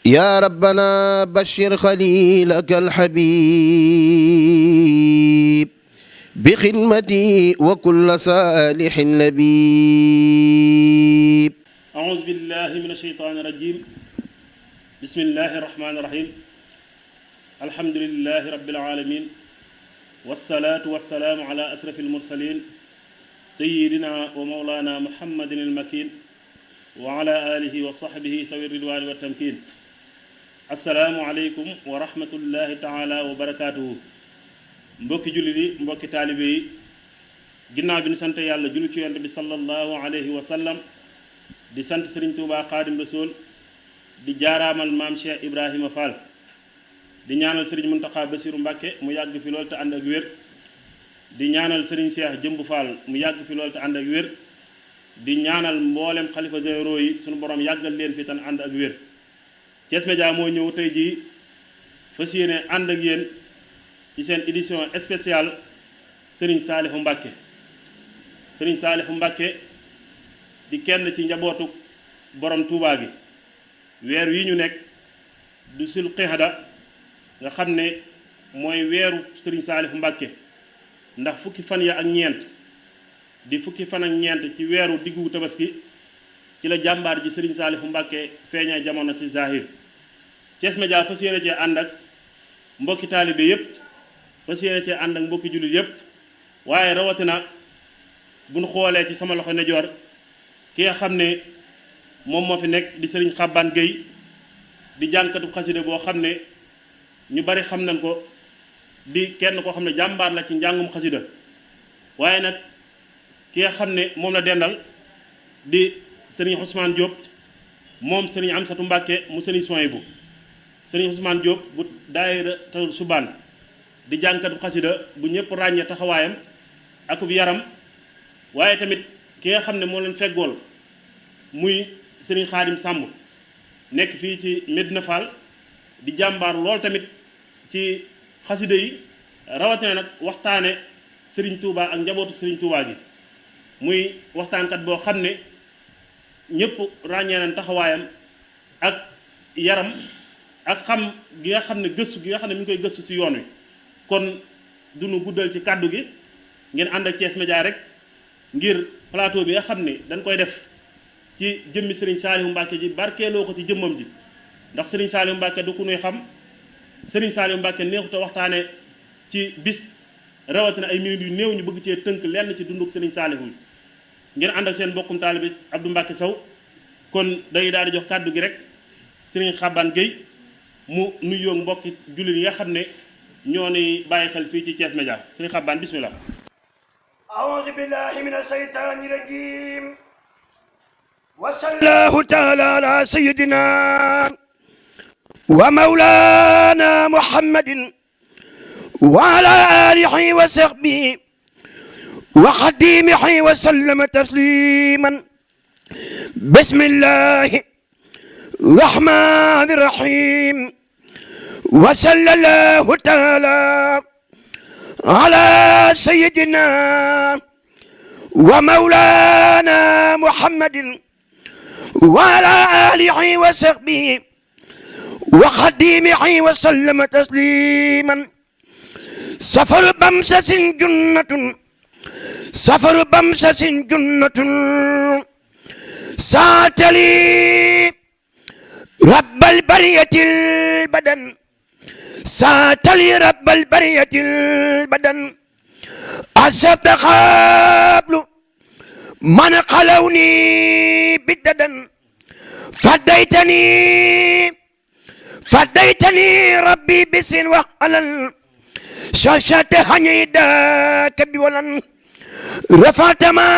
يا ربنا بشر خليلك الحبيب بخدمتي وكل صالح لبيب. أعوذ بالله من الشيطان الرجيم. بسم الله الرحمن الرحيم. الحمد لله رب العالمين، والصلاة والسلام على أشرف المرسلين سيدنا ومولانا محمد المكين وعلى آله وصحبه سوي الرضوان والتمكين. السلام عليكم ورحمة الله تعالى وبركاته. mbokki jullit yi, mbokki taalibe yi, ginnaaw bi ñu sant yàlla julli ci yonent bi sallallahu alayhi wa sallam, di sant Serigne Touba Xaadim Rasuul, di jaaraamal maam Cheikh Ibrahima Fall, di ñaanal Serigne Mountakha Bassirou Mbacké mu yàgg fi lool te ànd ak wér, di ñaanal Serigne Cheikh Jëmb Fall mu yàgg fi lool te ànd ak wér, di ñaanal mboolem xalifa généraux yi sunu borom yàggal leen fi tan ànd ak wér. Thiès Média moo ñëw tey jii fas yéene ànd ak yéen ci seen édition spéciale Serigne Saliou Mbacké. Serigne Saliou Mbacké di kenn ci njabootu borom Touba gi. weer wi ñu nekk du sul qixada nga xam ne mooy weeru Serigne Saliou Mbacké, ndax fukki fan ya ak ñeent di fukki fan ak ñeent ci weeru diggu tabaski ci la jàmbaar ji Serigne Saliou Mbacké feeñaa jamono ci zahir. Thiès Média fas yéene cee ànd ak mbokki taalibe yépp, fas yéene cee ànd ak mbokki jullit yépp, waaye rawatina bu ñu xoolee ci sama loxo nejoor ki nga xam ne moom moo fi nekk di Serigne Xabbaan Gueye, di jànkatu xasida boo xam ne ñu bari xam nañ ko, di kenn koo xam ne jàmbaar la ci njàngum xasida. waaye nag ki nga xam ne moom la dendal di Serigne Ousmane Diop, moom Serigne Amsatou Mbacké mu Serigne Souhaïbou. Serigne Ousmane Diop bu daayira Tawul Subaan di jànkatu xasida bu ñëpp ràññee taxawaayam akub yaram. waaye tamit ki nga xam ne moo leen feggool muy Serigne Khadim Samb nekk fii ci Medina Fall di jàmbaar lool tamit ci xasida yi, rawatina nag waxtaane Serigne Touba ak njabootu Serigne Touba gi. muy waxtaankat boo xam ne ñëpp ràññee nañ taxawaayam ak yaram ak xam gi nga xam ne gëstu gi nga xam ne mi ngi koy gëstu ci yoon wi. kon du nu guddal ci kàddu gi, ngeen ànd ak Thiès Média rek ngir plateau bi nga xam ne dañ koy def ci jëmmi Serigne Saliou Mbacké ji, barkeeloo ko ci jëmmam ji. ndax Serigne Saliou Mbacké du ku nuy xam. Serigne Saliou Mbacké neexuta waxtaane ci bis, rawatina ay minutes yu néew ñu bëgg cee tënk lenn ci dunduk Serigne Saliou. ngeen ànd ak seen mbokkum taalibe Abdou Mbacké Sow. kon day daal di jox kàddu gi rek Serigne Xabbaan Gueye mu nuyoo mbokki jullit yi nga xam ne ñoo ni bàyyi xel fii ci Thiès Média. Serigne Xabbaan bismillah. أعوذ بالله من الشيطان الرجيم وصلى الله تعالى على سيدنا ومولانا محمد وعلى آله وصحبه وخديمه وسلم تسليما. بسم الله الرحمن الرحيم وصلى الله تعالى على سيدنا ومولانا محمد وعلى آله وصحبه وخديمه وسلم تسليما. سفر بمسس جنة، سفر بمسس جنة ساعة لي رب البرية البدن، ساعة لي رب البرية البدن. أصبت قبل من قلوني بددا، فديتني ربي بسن وقلل شاشة حنيداك بولن. رفعت ما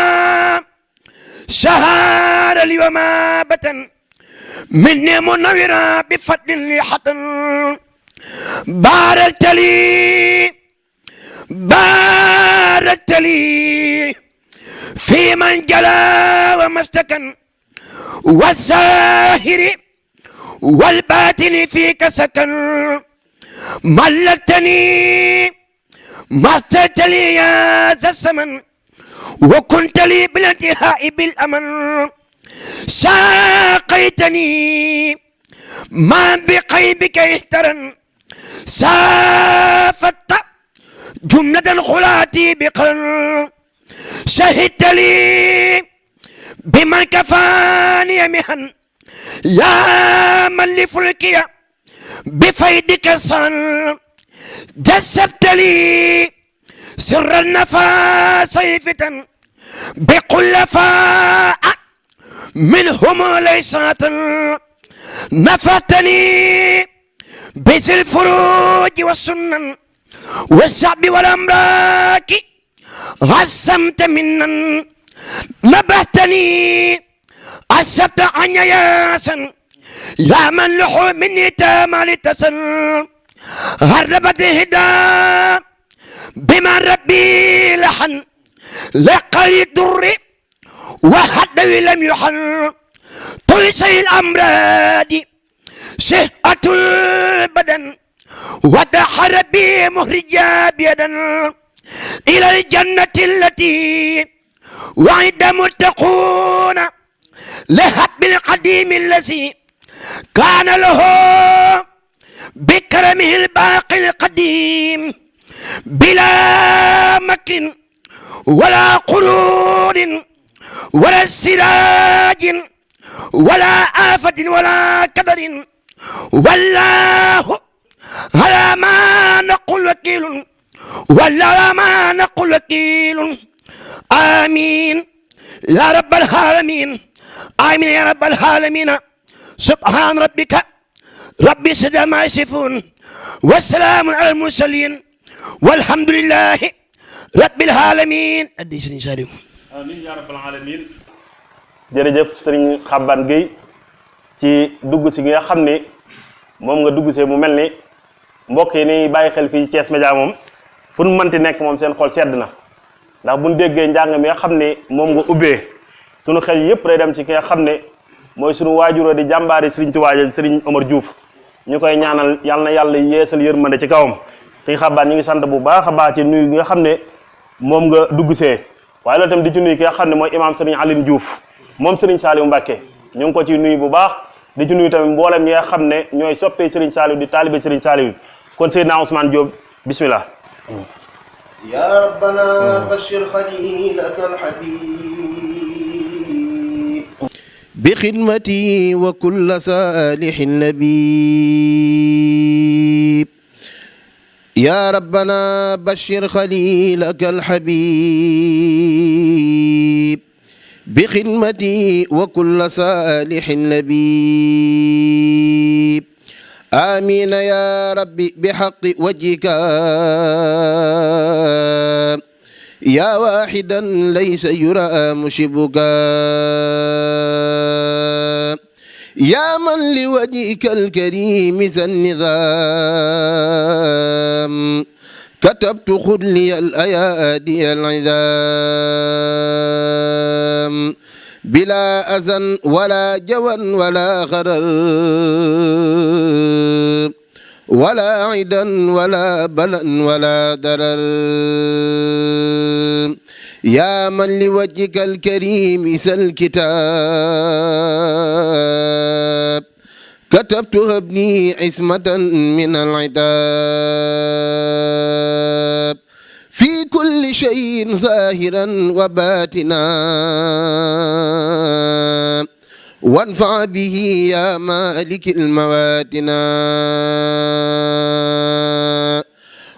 شهر لي وما بتن مني منورا بفضل لي حطن. باركت لي في من جلا ومستكن، والظاهر والباطن فيك سكن. ملكتني مثلت لي يا ذا الزمن، وكنت لي بالانتهاء بالأمن. ساقيتني ما بقيبك اهترا سافت جملة خلاتي بقرن شهدت لي بمن كفاني مهن يا من لفلكي بفيدك صن جسبت لي سر النفاس صيفة بقلفاء منهم ليسات نفتني بس الفروج والسنن والشعب والأملاك غسمت منا نبهتني أسبت عن ياسا يا من لحو مني تامل تسن هربت هدا بما ربي لحن لقري الدر وحد لم يحن تلسي الأمراض صحة البدن ودحر بي مخرجا بيدا إلى الجنة التي وعد متقون لهب القديم الذي كان له بكرمه الباقي القديم بلا مكر ولا قرون ولا سراج ولا آفة ولا كدر والله على ما نقول وكيل ولا ما نقول وكيل آمين يا رب العالمين آمين يا رب العالمين سبحان ربك رب العزة ما يصفون والسلام على المرسلين والحمد لله رب العالمين addi Sëriñ Saliou amiin yaa rabbal aalamiin. jërëjëf sëriñ Xaban Gueye ci dugg si gi nga xam ni moom nga dugg see mu mel ni mbokk yi ni bàyyi xel fii Thiès Média moom fu nu mënti nekk moom seen xol sedd na ndax bu ñu déggee njàng mi nga xam ne moom nga ubbee sunu xel yëpp day dem ci ki nga xam ne mooy sunu waajuroo di jàmbaari Sëriñ Tuubaa Sëriñ Omar Diouf ñu koy ñaanal yal na yàlla yeesal yërmande ci kawam sëriñ Xaban ñu ngi sant bu baax a baax ci nuyu gi nga xam ne moom nga dugg see waaye loolu tamit di ci nuyu ki nga xam ne mooy imaam Sëriñ Aline Diouf moom Sëriñ Saliou Mbacké ñu ngi ko ci nuyu bu baax di ci nuyu tamit mboolem ñi nga xam ne ñooy soppee Sëriñ Saliou di taalibe Sëriñ Saliou kon Seydina Ousmane Diop bismillah يا ربنا بشر خليلك الحبيب بخدمتي وكل صالح لبيب يا ربنا بشر خليلك الحبيب بخدمتي وكل صالح لبيب آمين يا ربي بحق وجهك يا واحدا ليس يرى مشبك يا من لوجهك الكريم ذا النظام كتبت خذ لي الأيادي العظام بلا أذى ولا جوى ولا غرر ولا عدا ولا بلا ولا درر يا من لوجهك الكريم سل الكتاب كتبت هبني عصمة من العتاب في كل شيء ظاهرا وباتنا وانفع به يا مالك المواتنا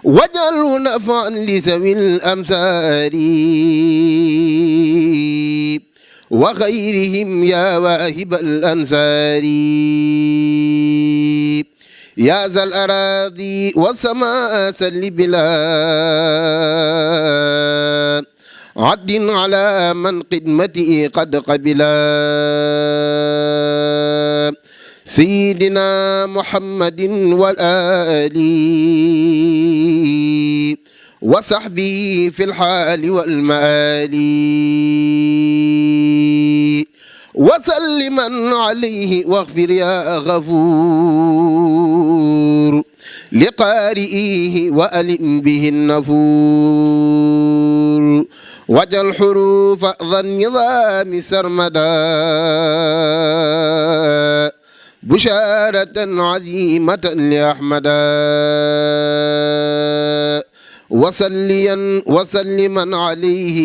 وجعله نفعا لذوي الأمثال وغيرهم يا واهب الأنصار يا ذا الأراضي والسماء سل بلا عد على من قدمتي قد قبلا سيدنا محمد والآل وصحبه في الحال والمآل وسلما عليه واغفر يا غفور لقارئه وألم به النفور وجل حروف ذا النظام سرمدا بشارة عظيمة لأحمد وصليا وسلما عليه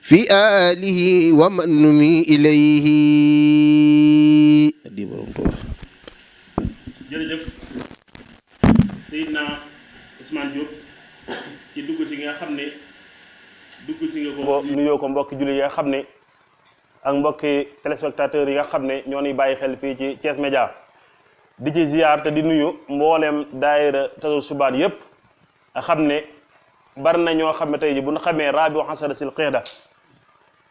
في آله ومن نمي إليه. jërëjëf Seydina Ousmane Diop ci dugg si nga xam ne dugg si nga ko nuyoo ko mbokki julli yi nga xam ne ak mbokki téléspectateurs yi nga xam ne ñoo ñuy bàyyi xel fii ci Thiès Média di ci ziar te di nuyu mboolem daayira Tazawudu Subaan yëpp nga xam ne bari na ñoo xam ne tey ji bu ñu xamee Rabiu Asaratil Qiyada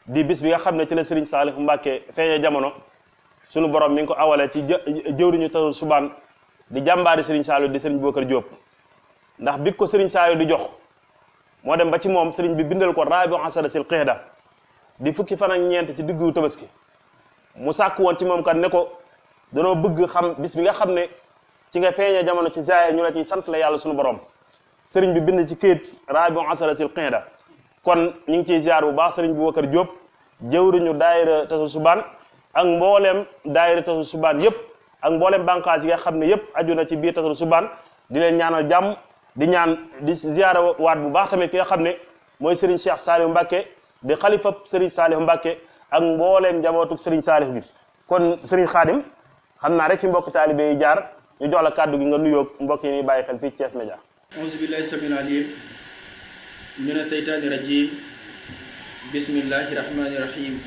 di bis bi nga xam ne ci la Serigne Saliou Mbacké feeñee jamono sunu borom mi ngi ko awale ci jëwriñu Tazawudu Subaan di jàmbaari Serigne Saliou di Serigne Bokar Diop ndax bi ko Serigne Saliou di jox moo dem ba ci moom Serigne bi bindal ko Rabiu Asaratil Qiyada di fukki fan ak ñeent ci diggu Tabaski mu sàkk woon ci moom kat ne ko danoo bëgg xam bis bi nga xam ne ci nga feeñee jamono ci zaahir ñu la ciy sant la yàlla sunu borom sëriñ bi bind ci këyit Rabiu Asaratil Qiyada kon ñu ngi ciy ziar bu baax sëriñ Boubacar Diop jëwriñu daayira Tazawudu Subaan ak mbooleem daayira Tazawudu Subaan yëpp ak mbooleem bànqaas yi nga xam ne yëpp aju na ci biir Tazawudu Subaan di leen ñaanal jàmm di ñaan di ziar waat bu baax tamit ki nga xam ne mooy sëriñ Cheikh Saliou Mbacké di xalifa sëriñ Saliou Mbacké ak mbooleem njabootu sëriñ Saliou bi kon sëriñ Khadim xam naa rek fi mbokk taalibe yi jaar ñu jox la kàddu gi nga nuyoo mbokk yi ñuy bàyyi xel fii Thiès Média. auzu billahi samil alim mina seytaani rajim bismillahi rahmani rahim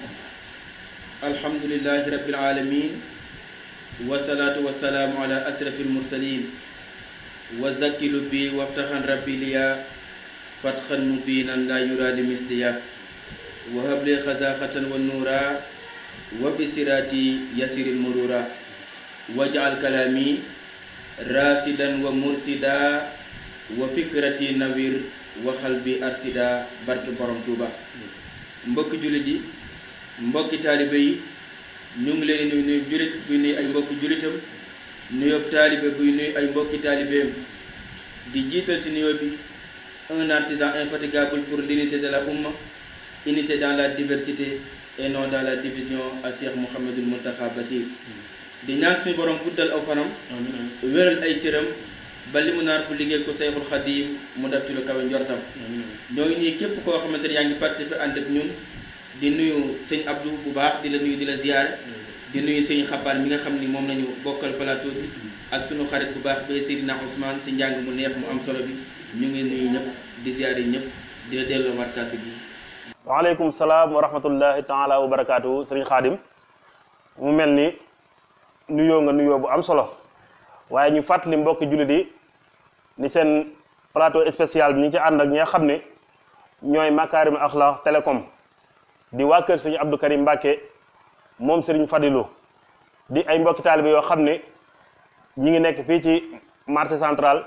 alhamdulillahi rabbil alamin wasalaatu wasalaamu ala asrafil mursalin wa zakkilu bi waftaxan rabbi liya fatxan mubinan la yurali misliya wa habli xazaxatan wa nuura wa bi siraati yasiril murura waj'al kalaami rasidan wa mursida wa fikrati nawir wa xalbi arsida barke borom Tuuba mbokki jullit yi mbokki taalibe yi ñu ngi leen di nuyu jullit buy nuyu ay mbokki jullitam nuyoob taalibe buy nuyu ay mbokki taalibeem di jiital ci nuyoo bi un artisan infatigable pour l'unité de la umma, unité dans la diversité et non dans la division à Cheikh Mouhamadul Mountakha Bassir di ñaan suñu borom guddal aw fanam wéral ay cëram ba li mu naar bu liggéey ko Seyxul Xadim mu def ci lu kawe njortam ñoo ngi nii képp koo xamante ne yaa ngi participer ànd ak ñun di nuyu sëñ Abdou bu baax di la nuyu di la ziyaare di nuyu sëñ Xabbaan mi nga xam ni moom nañu bokkal plateau bi ak suñu xarit bu baax ba Seydina Ousmane ci njàng mu neex mu am solo bi ñu ngi nuyu ñëpp di ziyaare ñëpp di la delloo waat kàddu gi. waaleykum salaam wa rahmatullahi taala wa barakaatu sëriñ Xaadim mu mel ni nuyoo nga nuyoo bu am solo waaye ñu fàttali mbokki jullit yi ni seen plateau spécial bi ñu ci ànd ak ñi nga xam ne ñooy Makaarimul Axlaaq Télécom di waa kër sëriñ Abdou Karim Mbacké moom sëriñ Fadilou di ay mbokki taalibe yoo xam ne ñi ngi nekk fii ci marché central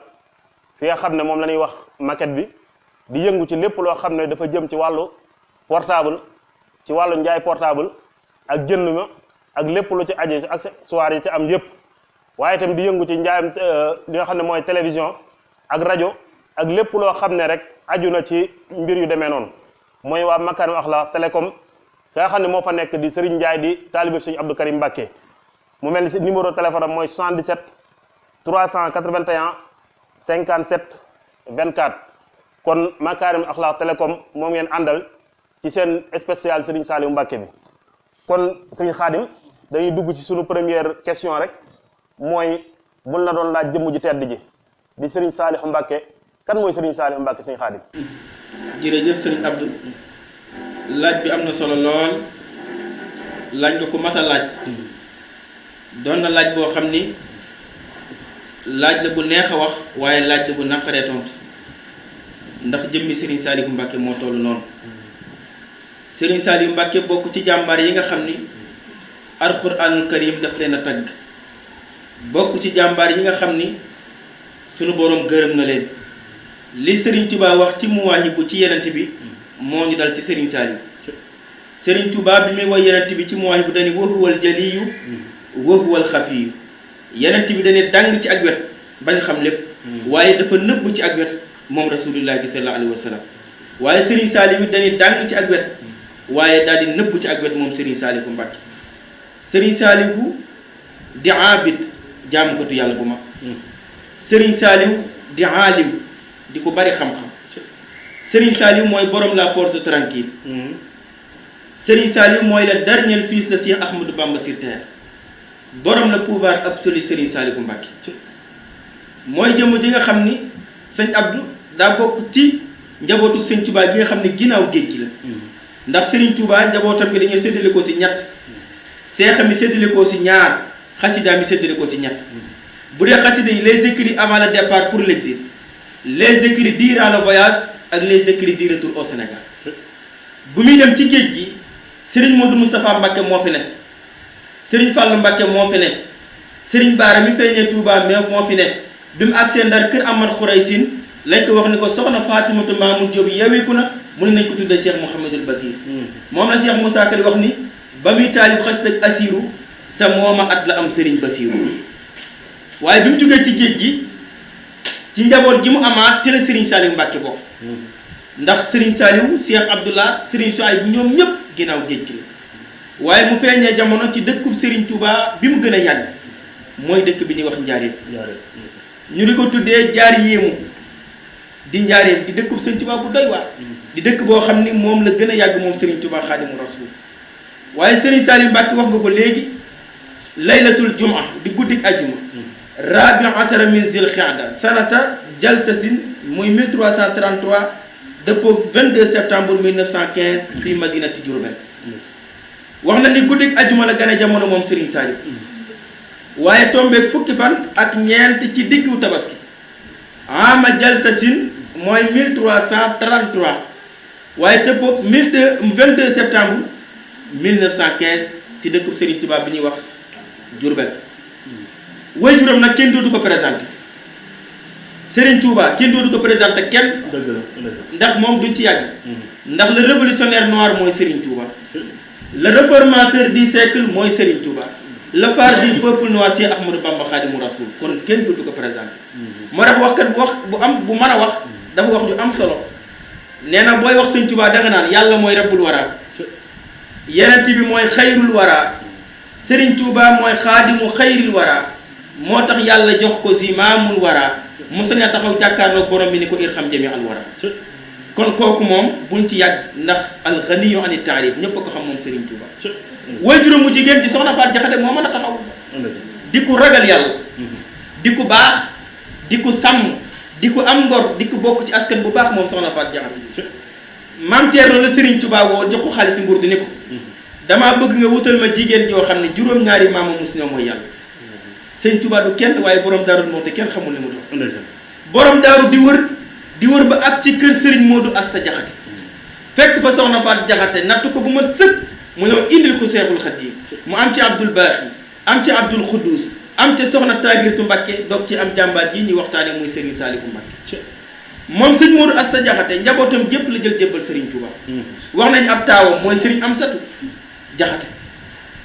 fi nga xam ne moom la ñuy wax maquette bi di yëngu ci lépp loo xam ne dafa jëm ci wàllu portable ci wàllu njaay portable ak jënd ma ak lépp lu ci aju ci accessoires yi ci am yëpp waaye itam di yëngu ci njaayam li nga xam ne mooy télévision ak rajo ak lépp loo xam ne rek aju na ci mbir yu demee noonu mooy waa Makaarimul Axlaaq Télécom ka nga xam ne moo fa nekk di Serigne Ndiaye di taalibe Serigne Abdou Karim Mbacké mu mel ni si numéro téléphone am mooy 77 381 57 24 kon Makaarimul Axlaaq Télécom moom ngeen àndal ci seen spécial Serigne Saliou Mbacké bi kon Serigne Khadim dañuy dugg ci sunu première question rek mooy buñ la doon laaj jëmm ju tedd ji di Serigne Saliou Mbacké kan mooy Serigne Saliou Mbacké Serigne Khadim. jërëjëf Serigne Abdou laaj bi am na solo lool laaj nga ko mat a laaj doon na laaj boo xam ni laaj la bu neex a wax waaye laaj la bu naqaree tontu ndax jëmmi Serigne Saliou Mbacké moo tollu noonu Serigne Saliou Mbacké bokk ci jàmbaar yi nga xam ni alxuraanul karim daf leen a tagg bokk ci jàmbaar yi nga xam ni sunu boroom gërëm na leen li Serigne Touba wax ci Mawaahibu ci yenent bi moo ñu dal ci Serigne Saliou Serigne Touba bi muy woy yenent bi ci Mawaahibu dañu wa huwal jaliyu wa huwal xafiyu yenent bi dañu dàng ci ak wet bañ xam lépp waaye dafa nëbb ci ak wet moom rasulillahi sallallahu alayhi wa sallam waaye Serigne Saliou dañu dàng ci ak wet waaye daal di nëbb ci ak wet moom Serigne Saliou Mbacké Serigne Saliou di abid jaamukatu yàlla bu mag Serigne Saliou di aalim di ko bari xam-xam Serigne Saliou mooy borom la force tranquille Serigne Saliou mooy le dernier fils de Cheikh Ahmadou Bamba sur terre borom la pouvoir absolu Serigne Saliou Mbacké mooy jëmm ji nga xam ni sëñ Abdou daa bokk ci njabootu sëñ Touba gi nga xam ne ginnaaw géej gi la ndax Serigne Touba njabootam gi dañuy séddale ko si ñett seexa mi séddale ko si ñaar xasida mi séddale ko si ñett bu dee xasida yi les écrits avant le départ pour l'exil les écrits durant le voyage ak les écrits du retour au Sénégal bu muy dem ci géej gi Serigne Modou Moustapha Mbacké moo fi ne Serigne Fallou Mbacké moo fi ne Serigne Bara mi feeñee Touba mais moo fi ne bi mu agsee Ndar kër Amar Khouraysin lañ ko wax ni ko soxna Fatimatu Mamoun Diop yeweeku na mu ne nañ ko tuddee Cheikh Mouhamadul Basir moom la Cheikh Moussa Ka di wax ni ba muy taalif xasida ak Asiru sa mooma at la am Serigne Basiru waaye bi mu jógee ci géej gi ci njaboot gi mu amaat te la Serigne Saliou Mbacké bokk ndax Serigne Saliou Cheikh Abdoulaye Serigne Souaïbou bu ñoom ñëpp ginnaaw géej gi la waaye mu feeñee jamono ci dëkkub Serigne Touba bi mu gën a yàgg mooy dëkk bi ñuy wax Njaaréem ñu di ko tuddee jaar yéemu di Njaaréem di dëkkub Serigne Touba bu doy waar di dëkk boo xam ni moom la gën a yàgg moom Serigne Touba Xaadimu Rasuul waaye Serigne Saliou Mbacké wax nga ko léegi laylatul jumaa di guddik ajjuma rabi asara min zil xiada sanata jalsasin muy 1333 dëppoo 22 septembre 1915 fii madinati Diourbel wax na ni guddik ajjuma la gane jamono moom Serigne Saliou waaye tombeeg fukki fan ak ñeent ci diggu tabaski ama jalsasin mooy 1333 waaye dëppoo 22 septembre 1915 si dëkkub Serigne Touba bi ñuy wax Diourbel way juróom nag kenn dootu ko présenté Serigne Touba kenn dootu ko présenté kenn ndax moom duñ ci yàgg ndax le révolutionnaire noir mooy Serigne Touba le réformateur du siècle mooy Serigne Touba le phare du peuple noir Cheikh Ahmadou Bamba Khadimou Rassoul kon kenn dootu ko présenté moo tax waxkat wax bu am bu mën a wax dafa wax ju am solo nee na booy wax Serigne Touba danga naan yàlla mooy rabbul wara yenent bi mooy xayrul wara Serigne Touba mooy xaadimu xayril wara moo tax yàlla jox ko zimaamul wara mosu ne taxaw jàkkaarloog borom bi ni ko irham jami al wara kon kooku moom buñ ci yàgg ndax alxaniyu ani taarif ñëpp a ko xam moom Serigne Touba waajuram mu jigéen ci soxna Faat Jaxate moo mën a taxaw di ko ragal yàlla di ko baax di ko sàmm di ko am ngor di ko bokk ci askan bu baax moom soxna Faat Jaxate maam Thierno la Serigne Touba woo jox ko xaalis nguur di ni ko damaa bëgg nga wutal ma jigéen joo xam ne juróom-ñaari maama muslim mooy yàlla sëñ Touba du kenn waaye borom daaru moo te kenn xamul li mu doon borom daaru di wër ba ak ci kër Serigne Modou Asta Jaxate fekk fa soxna Faat Jaxate natt ko bu ma sëkk mu ñëw indil ko Seexul Xadiim mu am ci Abdul Baaxi am ci Abdul Xuddus am ci soxna Taagiratu Mbakke doog ci am jàmbaar ji ñuy waxtaane muy Serigne Saliou Mbakke moom sëñ Modou Asta Jaxate njabootam gépp la jël jébbal Serigne Touba wax nañ ab taawam mooy Serigne Amsatu Jaxate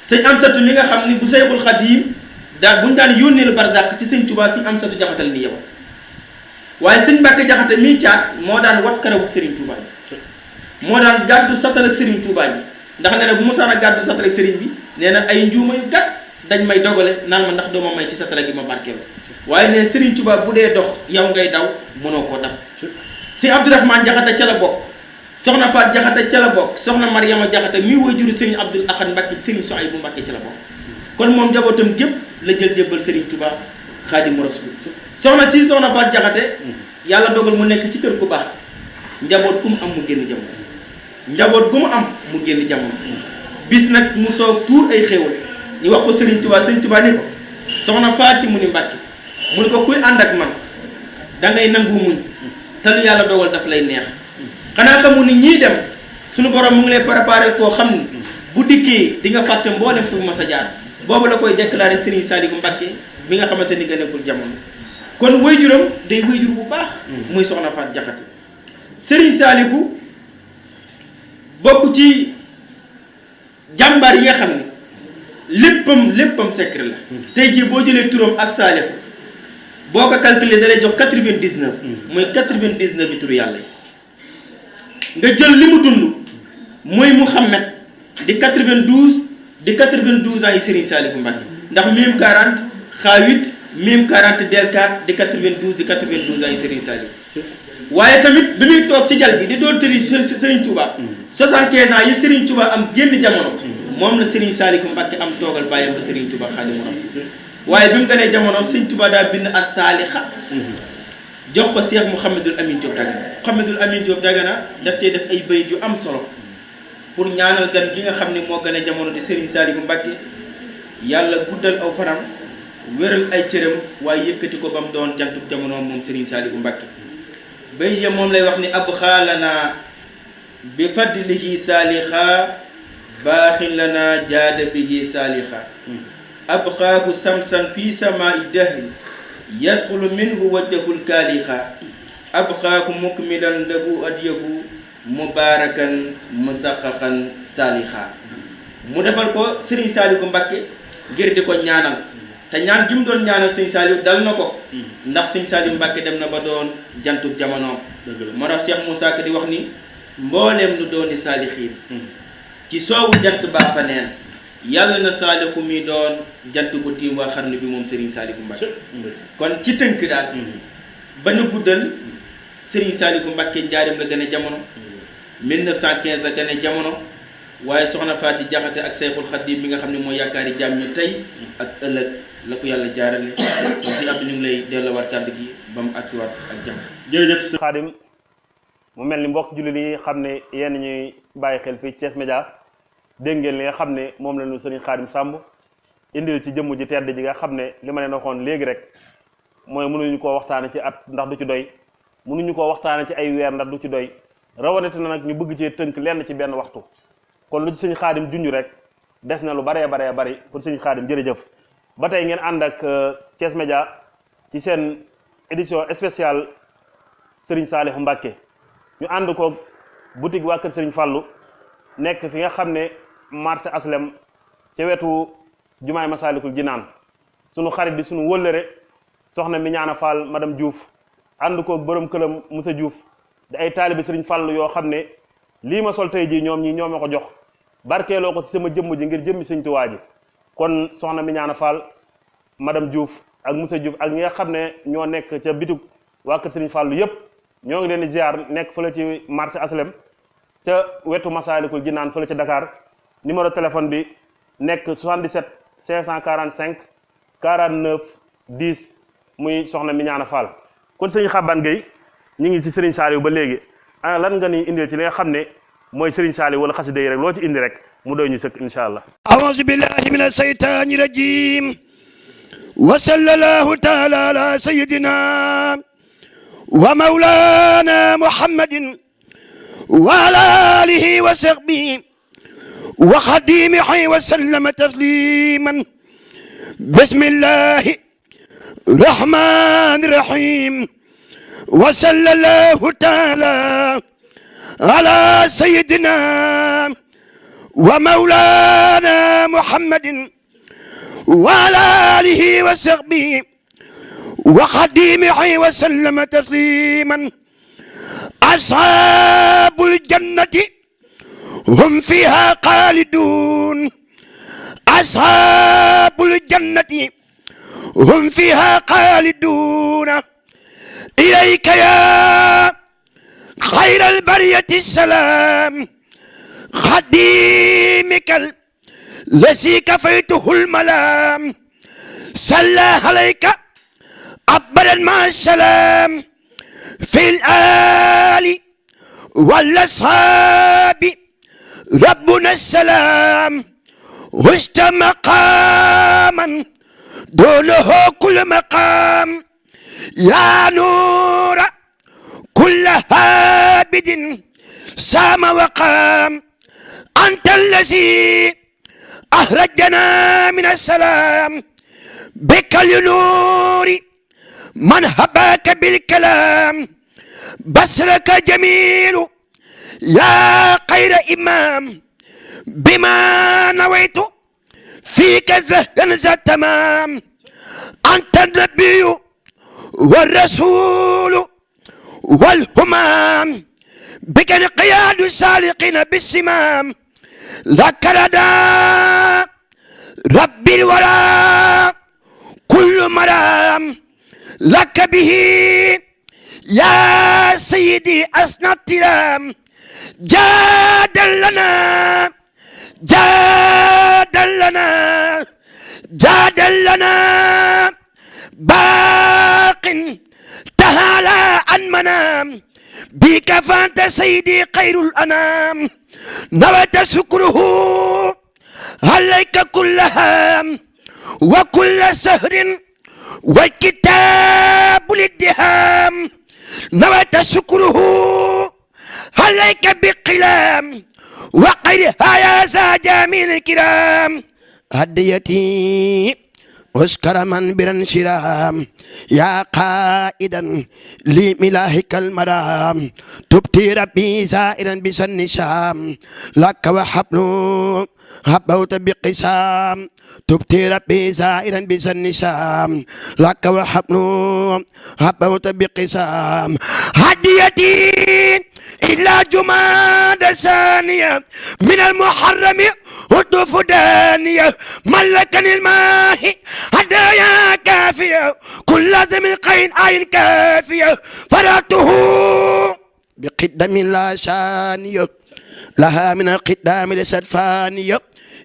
sëñ Amsatu mi nga xam ni bu Seexul Xadiim daal bu ñu daan yónnee barzak ci sëñ Touba sëñ Amsatu Jaxate la ni yow waaye sëñ Mbàkke Jaxate mii caat moo daan wat karawu Serigne Touba bi moo daan gàddu satal ak Serigne Touba bi ndax nee na bu mosaan a gàddu satal ak Serigne bi nee na ay njuuma yu gàtt dañ may dogale naan ma ndax dooma may ci satala gi ma barkeelu waaye ne Serigne Touba bu dee dox yow ngay daw mënoo koo dab si Abdourahmane Jaxate ca la bokk soxna Faat Jaxate ca la bokk soxna Mariama Jaxate mi woy juru Serigne Abdoul Ahad Mbacké Serigne Souaïbou Mbacké ca la bokk kon moom njabootam gépp la jël jébbal Serigne Touba Xaadimu Rasuul soxna si soxna Faat Jaxate yàlla dogal mu nekk ci kër ku baax njaboot ku mu am mu génn jamono njaboot gu mu am mu génn jamono bis nag mu toog tuur ay xéewal ñu wax ko Serigne Touba Serigne Touba ni ko soxna Faati mu ni Mbacké mu ni ko kuy ànd ak man dangay nangu muñ te lu yàlla dogal daf lay neex xanaa xamu ni ñii dem suñu borom mu ngi lay préparé koo xam ni bu dikkee di nga fàtte mboolem fu ma sa jaar boobu la koy déclaré Serigne Saliou Mbacké mi nga xamante ni gënagul jamono kon waajuram day waajur bu baax muy soxna Faat Jaxate Serigne Saliou bokk ci jàmbaar yi nga xam ne léppam secret la tey jii boo jëlee turam ak Saliou boo ko calculé da lay jox 99 mooy 99 bi turu yàlla nga jël li mu dund mooy Muhammad di 92 di 92 ans yi Serigne Saliou Mbacké ndax mim 40 xaa 8 mim 40 del 4 di 92 ans yi Serigne Saliou waaye tamit bi muy toog ci jal bi di doon tëri Serigne Touba 75 ans yi Serigne Touba am génn jamono moom la Serigne Saliou Mbacké am toogal bàyyam ba Serigne Touba Xaadimu Rasuul waaye bi mu gënee jamono Serigne Touba daa bind as-Saaliha jox ko Cheikh Mouhamadul Amine Diop Dagana Mouhamadul Amine Diop Dagana daf cee def ay bayit yu am solo pour ñaanal gan gi nga xam ne moo gën a jamono di Serigne Saliou Mbacké yàlla guddal aw fanam wéral ay cëram waaye yëkkati ko ba mu doon jantub jamono moom Serigne Saliou Mbacké bayit ya moom lay wax ni ab xaalana bi fadlihi saaliha baaxin lana jaada bihi saaliha abqaahu samsan fi samaa'i dahri yasqulu minhu wajhul kaaliha abqaahu mukmilan lahu adiyahu mubaarakan musaqaqan saaliha mu defal ko Serigne Saliou Mbacké ngir di ko ñaanal te ñaan gi mu doon ñaanal Serigne Saliou dal na ko ndax Serigne Saliou Mbacké dem na ba doon jantub jamonoom moo tax Cheikh Moussa Ka di wax ni mbooleem lu dooni saalixiin ci soowu jant baa fa neen yàlla na saalihu mi doon jant bu tiim waa xarnu bi moom Serigne Saliou Mbacké kon ci tënk daal bañ a guddal Serigne Saliou Mbacké njaarim la gën a jamono 1915 la gën a jamono waaye soxna Faati Jaxate ak Seyxul Xadiim mi nga xam ne mooy yaakaari jaam ñu tey ak ëllëg la ko yàlla jaarale kon si Abdou ñu ngi lay delloowaat kàddu gi ba mu agsiwaat ak jàmm. jërëjëf sëñ Xaadim mu mel ni mbokk jullit yi xam ne yéen ñuy bàyyi xel fii Thiès Média dégg ngeen li nga xam ne moom la ñu sëriñ Xaadim Samb indil ci jëmm ji tedd ji nga xam ne li ma leen waxoon léegi rek mooy mënuñu koo waxtaane ci at ndax du ci doy mënuñu koo waxtaane ci ay weer ndax du ci doy rawatina na nag ñu bëgg cee tënk lenn ci benn waxtu kon lu ci sëñ Xaadim junj rek des na lu baree bari kon sëñ Xaadim jërëjëf ba tey ngeen ànd ak Thiès Média ci seen édition spéciale Serigne Saliou Mbacké ñu ànd ko boutique waa kër Serigne Fallou nekk fi nga xam ne marché aslem ca wetu jumaay Masaalikul Jinaan sunu xarit di sunu wëllëre soxna mi ñaana Fall madame Diouf ànd koog borom këlam Moussa Diouf di ay taalibi Serigne Fallou yoo xam ne lii ma sol tey jii ñoom ñi ñoo ma ko jox barkeeloo ko ci sama jëmm ji ngir jëmmi Sëñ Tuubaa ji kon soxna mi ñaana Fall madame Diouf ak Moussa Diouf ak ñi nga xam ne ñoo nekk ca bituk waa kër Serigne Fallou yépp ñoo ngi leen di ziar nekk fële ci marché aslem ca wetu Masaalikul Jinaan fële ca Dakar numéro téléphone bi nekk 77 545 49 10 muy soxna mi ñaana Fall kon sëñ Xaban Gueye ñu ngi ci Serigne Saliou ba léegi ana lan nga ni indil ci li nga xam ne mooy Serigne Saliou wala xasida yi rek loo ci indi rek mu doy ñu sëkk insha allah a'uuzu billahi mina shaytaani rajiim wa sallallahu taala ala sayyidina wa mawlana muhammadin wa ala alihi wa sahbihi wa xadimihi wa sallama tasliman bismillahi rahmani rahim wa sallallahu taala ala sayyidina wa mawlana muhammadin wa ala alihi wa sahbihi wa xadimihi wa sallama tasliman ashabul jannati hum fiha xaalidun ashabul jannati hum fiha xaalidun ilayka ya xayral bariyati salaam xadimikal lasi kafaytuhul malaam salla alayka abadan ma salaam fil aali wal ashaabi rabbuna salaam husta maqaaman doonahu kullu maqaam yaa nuura kulla haabidin saama waqaam anta allazi أخرجنا من السلام بك لنور من هباك بالكلام بصرك جميل يا خير إمام بما نويت فيك زهدا ذا تمام أنت النبي والرسول والهمام بك انقياد السالقين بالسمام لك لدى رب الورى كل مرام لك به يا سيدي أسنى الترام جادلنا باق تعالى عن منام بك فانت سيدي خير الأنام نويت شكره عليك كل هام وكل سهر والكتاب للدهام نويت شكره عليك بقلام وقرها يا ساجامي الكرام هديتي أشكر من برنشرام يا قائدا لملاهك المرام تبتي ربي زائرا بسن شام لك وحبل حبوت بقسام تبتي ربي زائرا بسن شام لك وحبل حبوت بقسام هديتي إلا جماد ثانية من المحرم هدف دانية ملكني الماء هدايا كافية كل لازم قين عين كافية فرأته بقدم لا شانية لها من القدام لسد فانية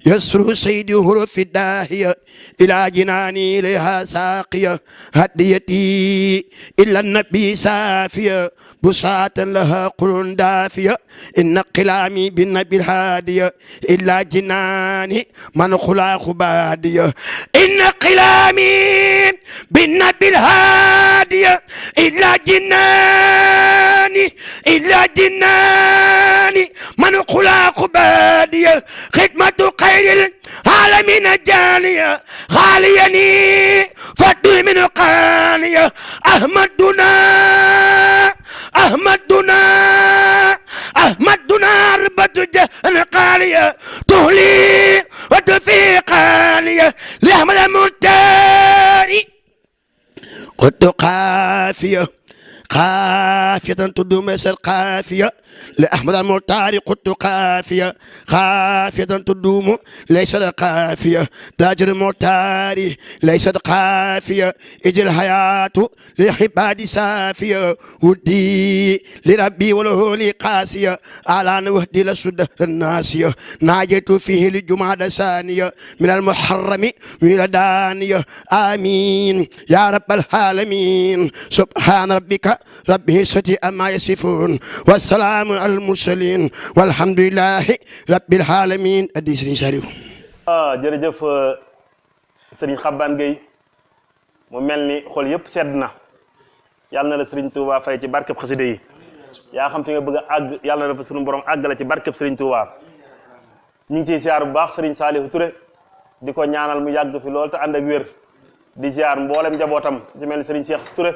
يسر سيده في الداهية إلى جناني لها ساقية هديتي إلا النبي سافية بساة لها قل دافية إن قلامي بالنبي الهادية إلا جناني من خلاق بادية إن قلامي بالنبي الهادية إلا جناني من خلاق بادية خدمة خير العالمين الجانية غاليني فضل من قانية أحمدنا ربة جهن قالية تهلي وتفي قالية لأحمد المرتاري قلت قافية تدوم يسر قافية لأحمد المختار قلت قافية تدوم ليس قافية تاج المختار ليس قافية إجل الحياة لحبادي سافية ودي لربي وله لي قاسية على وحدي لسد الناسية ناجيت فيه لجمعة ثانية من المحرم ولدانية آمين يا رب العالمين سبحان ربك ربه ستي أما يصفون والسلام على المرسلين والحمد لله رب العالمين addi Serigne Saliou jërëjëf Serigne Xaban Gueye mu mel ni xol yëpp sedd na yàlla na la Serigne Touba fay ci barkeb xasida yi yaa xam fi nga bëgg a àgg yàlla na la fa sunu borom àggale ci barkeb Serigne Touba ñu ngi ciy ziar bu baax Serigne Saliou Touré di ko ñaanal mu yàgg fi lool te ànd ak wér di ziar mboolem njabootam ci mel ni Serigne Cheikh Touré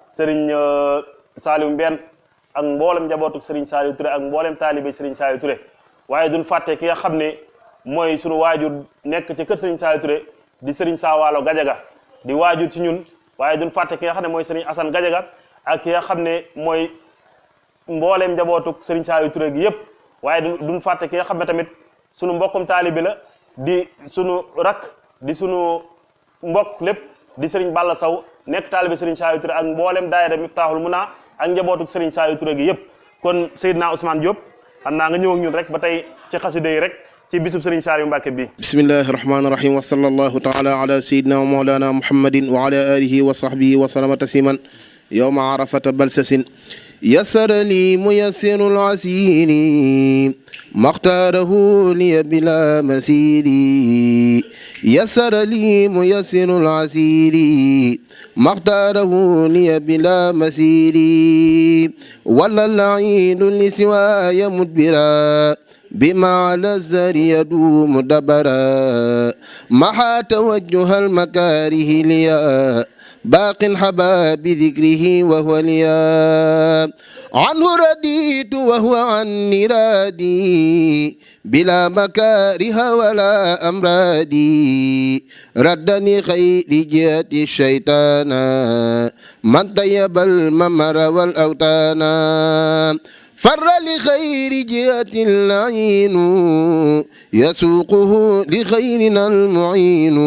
Serigne Saliou Mbène ak mboolem njabootuk Serigne Saliou Touré ak mboolem taalibe Serigne Saliou Touré waaye duñ fàtte ki nga xam ne mooy sunu waajur nekk ci kër Serigne Saliou Touré di Serigne Sawalo Gadiaga di waajur ci ñun waaye duñ fàtte ki nga xam ne mooy Serigne Assane Gadiaga ak ki nga xam ne mooy mboolem njabootuk Serigne Saliou Touré gi yëpp waaye duñ fàtte ki nga xam ne tamit sunu mbokkum taalibe la di sunu rak di sunu mbokk lépp di Serigne Balla Sow nekk taalibe Serigne Saliou Touré ak mboolem daayira Miftahul Muna ak njabootuk Serigne Saliou Touré gi yëpp kon Seydina Ousmane Diop xam naa nga ñëw ak ñun rek ba tey ci xasida yi rek ci bisub Serigne Saliou Mbacké bi bismillahi rahmani rahim wa sallallahu taala ala sayyidina wa mawlana muhammadin wa ala alihi wa sahbihi wa sallama tasliman yawma arafata balsasin yassara li muyassirul asiri maxtaarahu li bila masiri yassara li muyassirul asiri maxtaarahu li bila masiri wala la'idu li siwaya mudbira بما على الزر يدوم دبرا محا توجه المكاره ليا باق حبا بذكره وهو ليا عنه رديت وهو عني رادي بلا مكاره ولا أمرادي ردني خير جهة الشيطان من طيب الممر والأوتان فر لخير جهة العين يسوقه لخيرنا المعين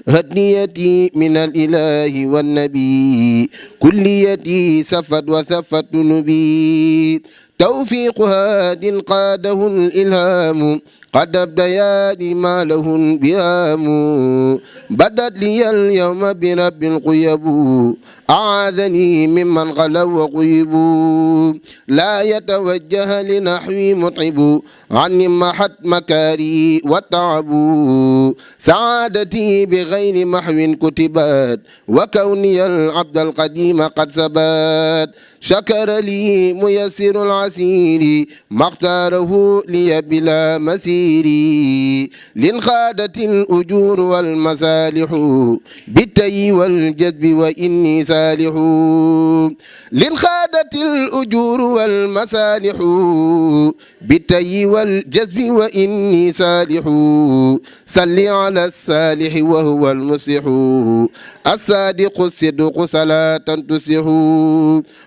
هديتي من الإله والنبي كليتي سفت وثفت نبي توفيق هاد قاده الإلهام قد أبديا ما له بهام بدت لي اليوم برب القيب أعاذني ممن غلوا وغيبوا لا يتوجه لنحوي مطعب عني محت مكاري والتعب سعادتي بغير محو كتبت وكوني العبد القديم قد ثبت شكر لي ميسر العسير ما اختاره لي بلا مسير لانخادت الأجور والمصالح بالتي والجذب وإني صالح لانخادت الأجور والمصالح بالتي والجذب وإني صالح صل على الصالح وهو المصلح الصادق الصدق صلاة تصح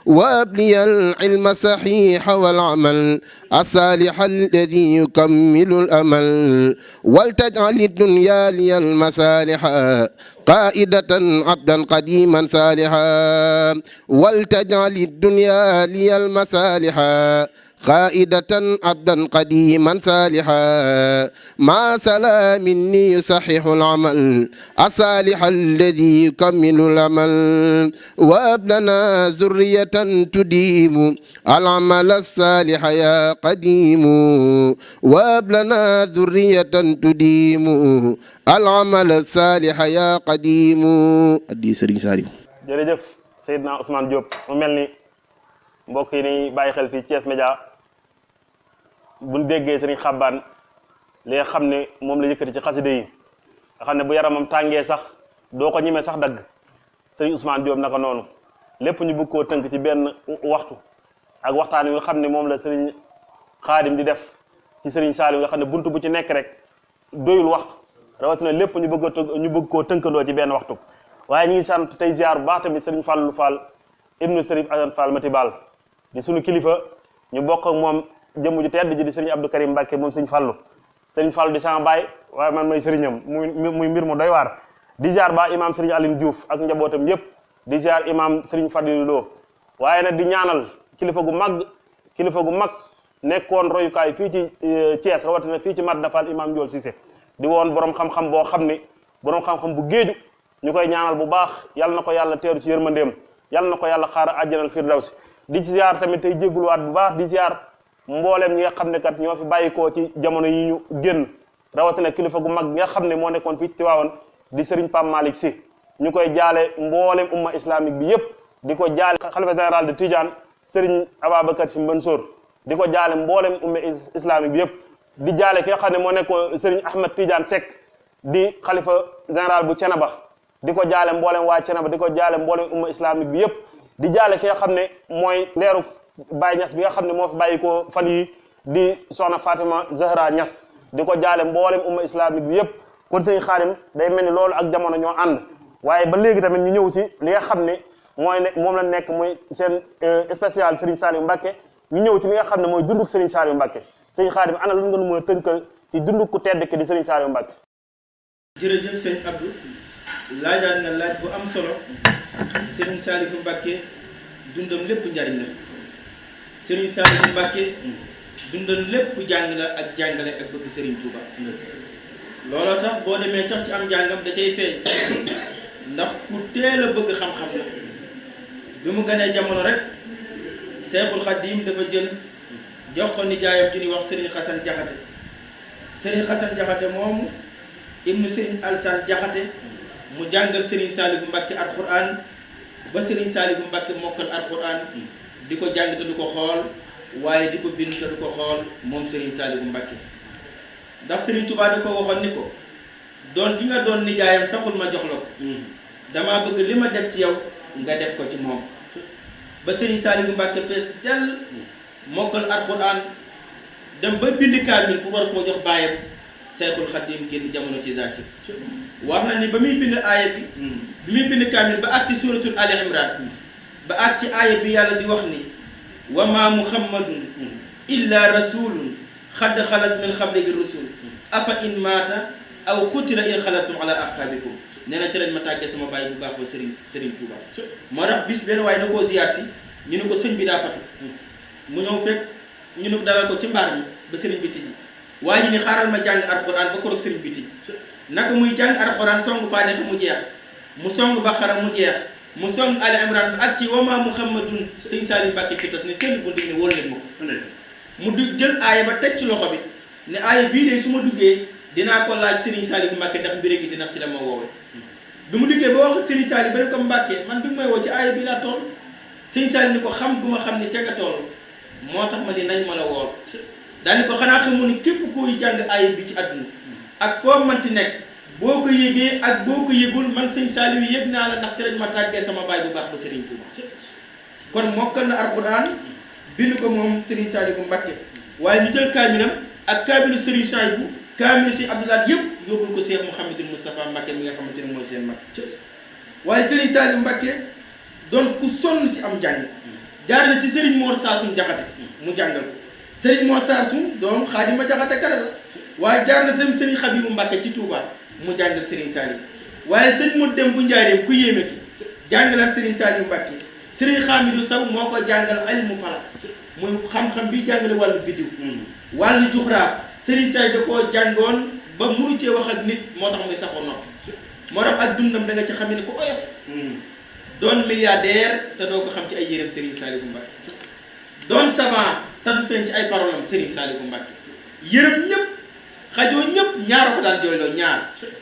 وابلي العلم الصحيح والعمل الصالح الذي يكمل الأمل ولتجعل الدنيا لي المصالح قائدة عبدا قديما صالحا ولتجعل الدنيا لي المصالح قائدة عبدا قديما صالحا ما سلام مني يصحح العمل الصالح الذي يكمل العمل وابلنا ذرية تديم العمل الصالح يا قديم وابلنا ذرية تديم العمل الصالح يا قديم addi Sëriñ Saliou jërëjëf Seydina Ousmane Diop mu mel ni mbokk yi ni bàyyi xel fii Thiès Média buñ déggee Sëriñ Xabbaan li nga xam ne moom la yëkkati ci xasida yi nga xam ne bu yaramam tàngee sax doo ko ñemee sax dagg Sëriñ Ousmane Diop naka noonu lépp ñu bëgg koo tënk ci benn waxtu ak waxtaan wi nga xam ne moom la Sëriñ Xaadim di def ci Sëriñ Saliou nga xam ne buntu bu ci nekk rek doyul waxtu rawatina lépp ñu bëgg koo tënkandoo ci benn waxtu waaye ñu ngi sant tey ziar bu baax tamit Sëriñ Fallou Fall ibnu Sëriñ Assane Fall Matibal di sunu kilifa ñu bokk ak moom jëmm ju tedd ji di Sëriñ Abdou Karim Mbacke moom Sëriñ Fallou di sama baay waaye man may sëriñam muy mbir mu doy waar di ziar ba imam Sëriñ Aline Diouf ak njabootam yépp di ziar imam Sëriñ Fadilou Lo waaye nag di ñaanal kilifa gu mag nekkoon royukaay fii ci Thiès rawatina fii ci Madina Fall imam Ndiol Cissé di woon borom xam-xam boo xam ni borom xam-xam bu géeju ñu koy ñaanal bu baax yal na ko yàlla teeru ci yërmandeem yal na ko yàlla xaara àjjanal firdawsi di ci ziar tamit tey jégguluwaat bu baax di ziar mbooleem ñi nga xam ne kat ñoo fi bàyyikoo ci jamono yi ñu génn rawatina kilifa gu mag nga xam ne moo nekkoon fii ci Tiwaawan di Serigne Pape Malick Sy ñu koy jaale mbooleem umma islamique bi yépp di ko jaale xalifa général de Tidiane Serigne Ababacar Sy Mansour di ko jaale mbooleem umma islamique bi yépp di jaale ki nga xam ne moo nekkoon Serigne Ahmed Tidiane Seck di xalifa général bu Thiénaba di ko jaale mbooleem waa Thiénaba di ko jaale mbooleem umma islamique bi yépp di jaale ki nga xam ne mooy leeru Baye Niass bi nga xam ne moo fi bàyyi ko fan yi di soxna Fatima Zahra Niass di ko jaale mboolem umma islamique bi yépp kon Sëriñ Xaadim day mel ni loolu ak jamono ñoo ànd waaye ba léegi tamit ñu ñëw ci li nga xam ne mooy ne moom la nekk muy seen spécial Sëriñ Saliou Mbacké ñu ñëw ci li nga xam ne mooy dunduk Sëriñ Saliou Mbacké Sëriñ Xaadim ana lu nga nu mën a tënkal ci dunduk ku tedd ki di Sëriñ Saliou Mbacké. jërëjëf sëñ Abdou laajaat nga laaj bu am solo Sëriñ Saliou Mbacké dundam lépp njariñ la Sëriñ Saliou Mbacké dundam lépp jàng la ak jàngale ak bëgg Sëriñ Touba looloo tax boo demee tax ci am njàngam da cay feeñ ndax ku teel a bëgg xam-xam la bi mu ganee jamono rek Seexul Xadiim dafa jël jox ko nijaayam ju ñuy wax Sëriñ Xasan Jaxate Sëriñ Xasan Jaxate moomu ibnu Sëriñ Alsaan Jaxate mu jàngal Sëriñ Saliou Mbacké alxuraan ba Sëriñ Saliou Mbacké mokkal alxuraan di ko jàng te du ko xool waaye di ko bind te du ko xool moom Sëriñ Saliou Mbacké ndax Sëriñ Tuubaa da ko waxoon ni ko doon gi nga doon nijaayam taxul ma jox la ko damaa bëgg li ma def ci yow nga def ko ci moom ba Sëriñ Saliou Mbacké fees dell mokkal alxuraan dem ba bind kaamil ku war koo jox baayam Seexul Xadiim génn jamono ci zaahir wax na ni ba muy bind aaya bi muy bind kaamil ba àgg ci suuratul Ali Imran ba àgg ci aaya bi yàlla di wax ni wa ma muhammadun illa rasulun xad xalat min xablihi rusul afa in maata aw xutira in xalatum ala aqabikum nee na ci lañ ma tàggee sama bàyyi bu baax ba Serigne Touba moo tax bis benn waaye da koo ziyaar si ñu ne ko sëñ bi daa fatu mu ñëw fekk ñu ne dalal ko ci mbaar mi ba Serigne bi tijji waaye ñu ni xaaral ma jàng alxuraan ba koroog Serigne bi tijji naka muy jàng alxuraan song Faatiha mu jeex mu song Baqara mu jeex mu song Ali Imran ak ci wa maa Muhammadun sëñ Saliou Mbacke fi tas ne tëll bu ndig ne wóolu leen ma ko mu du jël aaya ba teg ci loxo bi ne aaya bii de su ma duggee dinaa ko laaj Serigne Saliou Mbacke ndax mbir gi ci ndax ci la ma woowee bi mu duggee ba wax Serigne Saliou ba ne ko Mbacke man bi may woo ci aaya bi laa toll Serigne Saliou ni ko xam gu ma xam ne ca nga toll moo tax ma ni nañ ma la wool daani ko xanaa xamu ni képp koy jàng aaya bi ci àdduna ak foo manti nekk boo ko yëgee ak boo ko yëgul man sëñ Saliou yëg naa la ndax ci lañ ma tàggee sama baay bu baax ba Serigne Touba kon mokkal na alquran bind ko moom Serigne Saliou Mbacke waaye ñu jël kaaminam ak kaaminu Serigne Saïbou kaaminu si Abdoulaye yëpp yóbbul ko Cheikh Mouhamadou Moustapha Mbacke mi nga xamante ne mooy seen mag waaye Serigne Saliou Mbacke doon ku sonn ci am njàng jaar na ci Serigne Mor Saasum Jaxate mu jàngal ko Serigne Mor Saasum doom Xaadima Jaxate kala la waaye jaar na tam Serigne Xabibu Mbacke ci Touba mu jàngal Serigne Saliou waaye sëñ mu dem bu njaareem ku yéeme ki jàngalaat Serigne Saliou Mbacke Serigne Xaamidou Saw moo ko jàngal ilmu falak muy xam-xam bi jàngale wàllu biddiw wàllu juxraaf Serigne Saliou da koo jàngoon ba munu cee wax ak nit moo tax muy saxoo nopp moo tax ak dundam da nga ci xam ne ku oyof doon milliardaire te doo ko xam ci ay yéreem Serigne Saliou Mbacke doon savant te du feeñ ci ay parolam Serigne Saliou Mbacke yërëm ñëpp xajoo ñëpp ñaara ko daan jooyloo ñaar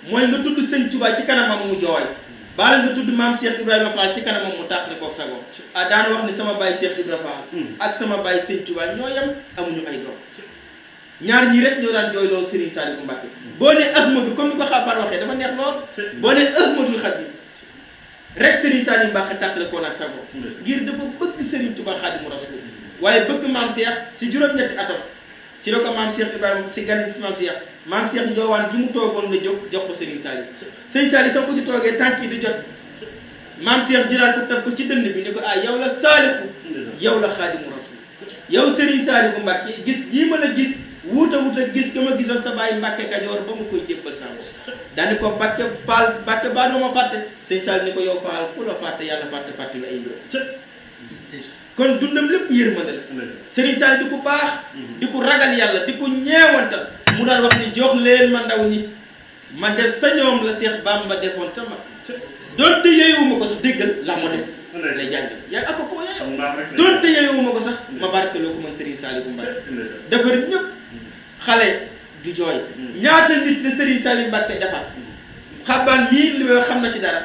mooy nga tudd sëñ Touba ci kanamam mu jooy baala nga tudd maam Cheikh Ibrahima Fall ci kanamam mu tàqale koog sago daana wax ni sama baay Cheikh Ibrahima Fall ak sama baay sëñ Touba ñoo yem amuñu ay doom ñaar ñii rek ñoo daan jooyloo Serigne Saliou Mbacke boo nee Ahmadou comme ni ko xabaar waxee dafa neex lool boo nee Ahmadul Khadim rek Serigne Saliou Mbacke tàqale koo nag sago ngir dafa bëgg Serigne Touba Khadimu Rasul waaye bëgg maam Cheikh ci juróom-ñetti atam ci la ko maam Cheikh Ibrahima si gan si maam Cheikh Ndiowaan gi mu toogoon la jóg jox ko Serigne Saliou Serigne Saliou sax bu ci toogee tànk yi di jot maam Cheikh jëlaat ko taf ko ci dënd bi ne ko yow la Saalihu yow la Khadimu Rasul yow Serigne Saliou Mbacke gis jii ma la gis wuuta gis ka ma gisoon sa bàyyi Mbacke Kajoor ba mu koy jébbal sànq daani ko Mbacke Fall Mbacke baa doo ma fàtte Serigne Saliou ni ko yow Fall ku la fàtte yàlla fàtte lu ay mbiram kon dundam lépp yërmande la Serigne Saliou di ko baax di ko ragal yàlla di ko ñeewantal mu daan wax ni jox leen ma ndaw ñi ma def sa ñoom la Cheikh Bamba defoon ca ma doonte yeewuma ko sax déggal la modeste lay jàngal yaa ak ko yeew doonte yeewuma ko sax ma barkeloo ko man Serigne Saliou Mbacke defar ñëpp xale di jooy ñaata nit ne Serigne Saliou Mbacke defar xabaan mii li may xam na ci dara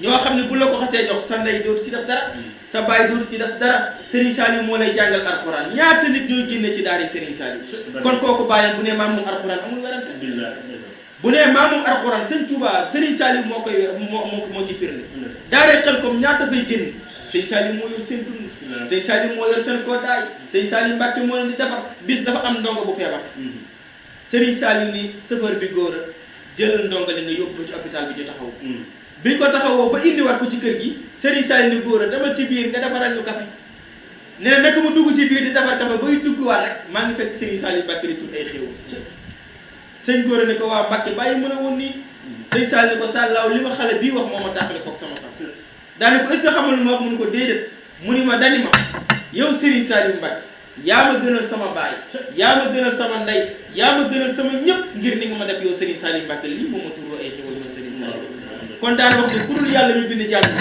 ñoo xam ne bu la ko xasee jox sa ndey dootu ci def dara sa baay dootu ci def dara Serigne Saliou moo lay jàngal alxuraan ñaata nit ñooy génne ci daara Serigne Saliou kon kooku bàyyam bu ne maam moom alxuraan amul werante bu ne maam moom alxuraan sëñ Touba Serigne Saliou moo koy moo ci firnde daara xel comme ñaata fay génn Serigne Saliou moo yor seen dund Serigne Saliou moo yor seen kootaay Serigne Saliou Mbacke moo leen di defar bis dafa am ndongo bu feebar Serigne Saliou ni chauffeur bi góor a jëlal ndongo li nga yóbbu ci hôpital bi ñu taxaw biñ ko taxawoo ba indiwaat ko ci kër gi Serigne Saliou ni góor a demal ci biir nga defaral ñu café nee na naka mu dugg ci biir di defar café bay dugguwaat rek maa ngi fekk Serigne Saliou Mbacke di tudd ay xéw sëñ góor a ne ko waa Mbacke bàyyi mën a woon nii Serigne Saliou ni ko sàllaaw li ma xale bii wax moo ma tàqale koog sama sax daane ko est-ce que xamal ma wax mun ko déedéet mu ni ma dani ma yow Serigne Saliou Mbacke yaa ma gënal sama baay yaa ma gënal sama ndey yaa ma gënal sama ñëpp ngir ni nga ma def yow Serigne Saliou Mbacke lii moom ma turoo ay xéwal ma Serigne Saliou kon daan wax ne ku dul yàlla mi bind jàmm